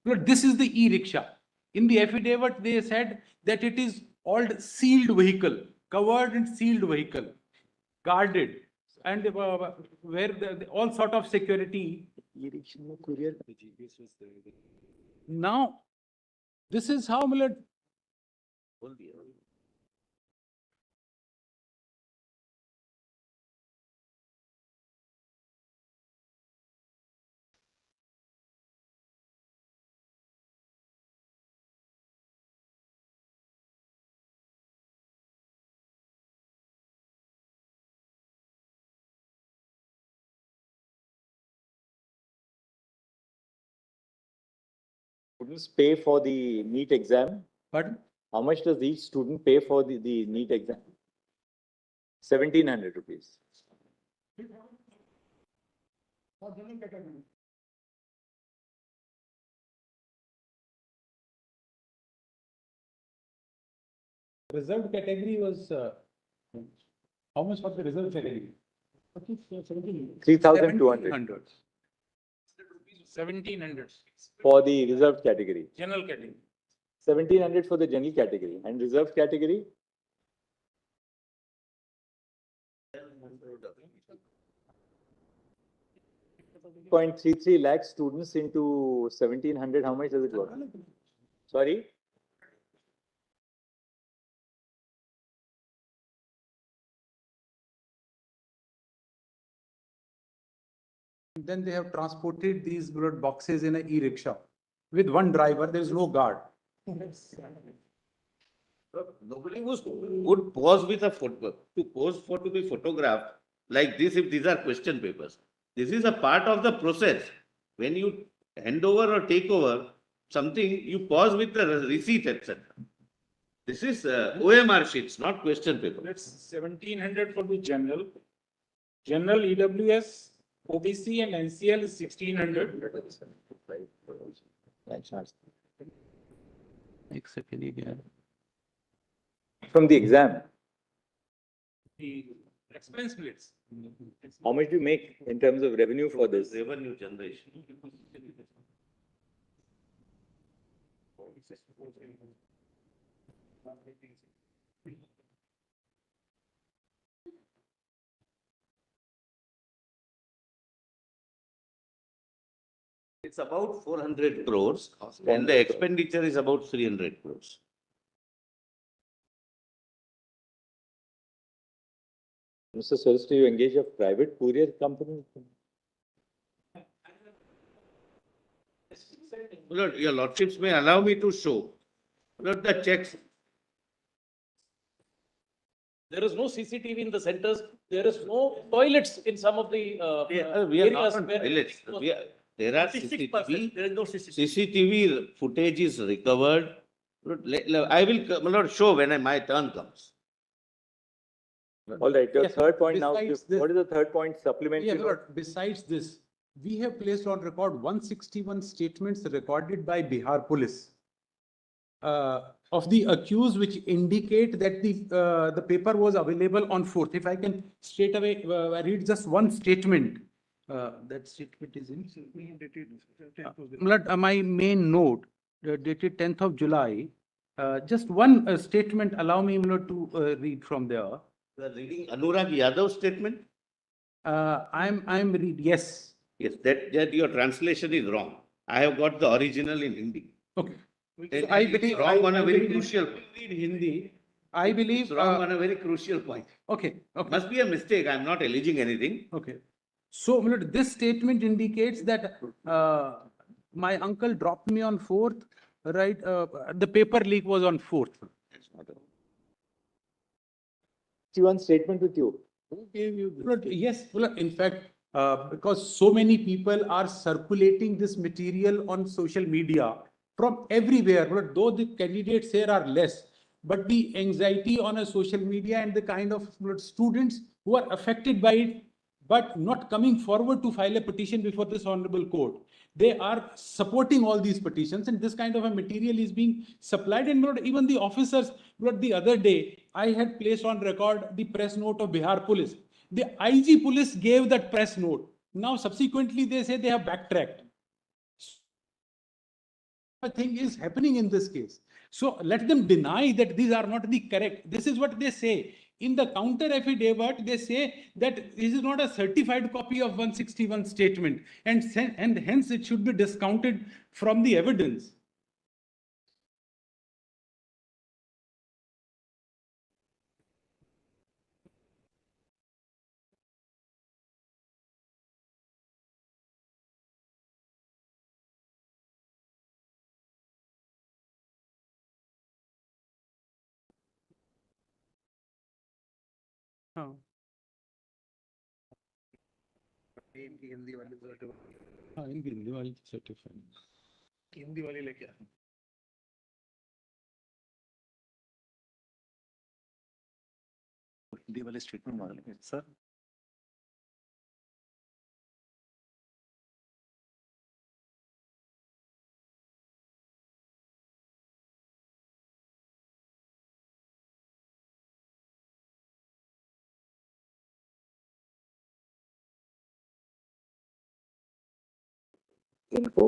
Milord, this is the e-rickshaw. In the affidavit, they said that it is called sealed vehicle, covered and sealed vehicle, guarded, and where all sort of security. Now, this is how Milord, Students pay for the NEET exam. pardon? How much does each student pay for the NEET exam? 1,700 rupees. Reserved category was, how much was the reserved category? 3,200 1700 for the reserved category. general category. 1,700 for the general category and reserved category. .33 lakh students into 1,700. How much does it work? Sorry. Then they have transported these boxes in an e-rickshaw with one driver. There is no guard. Nobody would pause with a photo, to pose for to be photographed like this if these are question papers. This is a part of the process. When you hand over or take over something, you pause with the receipt, etc. This is OMR sheets, not question paper. Let's 1700 for the general. General EWS, OBC and NCL is 1600. From the exam, The expense rates. how much do you make in terms of revenue for this? Revenue generation. It's about 400 crores and the expenditure is about 300 crores. Mr. Solicitor, you engage a private courier company? Lord, your lordships may allow me to show. Lord, the checks. There is no CCTV in the centers. There is no toilets in some of the We are not areas on where. toilets. There are 56%. CCTV. There is no CCTV. CCTV footage is recovered. I will, Lord, show when my turn comes. All right, your Yes, third point now, besides this- what is the third point supplementary? Yeah, note? Lord, besides this, we have placed on record 161 statements recorded by Bihar Police of the accused, which indicate that the paper was available on 4th. If I can straight away read just one statement. That statement is in. Lord, my main note dated 10th of July. Just one statement, allow me, Lord, to read from there. You are reading Anurag Yadav's statement? I'm read, yes. Yes, that your translation is wrong. I have got the original in Hindi. Okay. And I it's believe wrong on a very believe- crucial. Read Hindi. I believe. It's wrong on a very crucial point. Okay. Okay. Must be a mistake. I'm not alleging anything. Okay. So, Milord, this statement indicates that my uncle dropped me on 4th, right? The paper leak was on 4th. That's not a. One statement with you. Who gave you this? Milord, yes, Milord, in fact, because so many people are circulating this material on social media from everywhere. But though the candidates here are less, but the anxiety on a social media and the kind of students who are affected by it, but not coming forward to file a petition before this honorable court. They are supporting all these petitions, and this kind of a material is being supplied. And not even the officers, but the other day, I had placed on record the press note of Bihar Police. The IG Police gave that press note. Now, subsequently, they say they have backtracked. Thing is happening in this case. So let them deny that these are not the correct. This is what they say. In the counter affidavit, they say that this is not a certified copy of 161 statement, and hence it should be discounted from the evidence. Hindi वाली certified. Hindi वाली लेके आ हिंदी वाले statement मार लेंगे sir इनको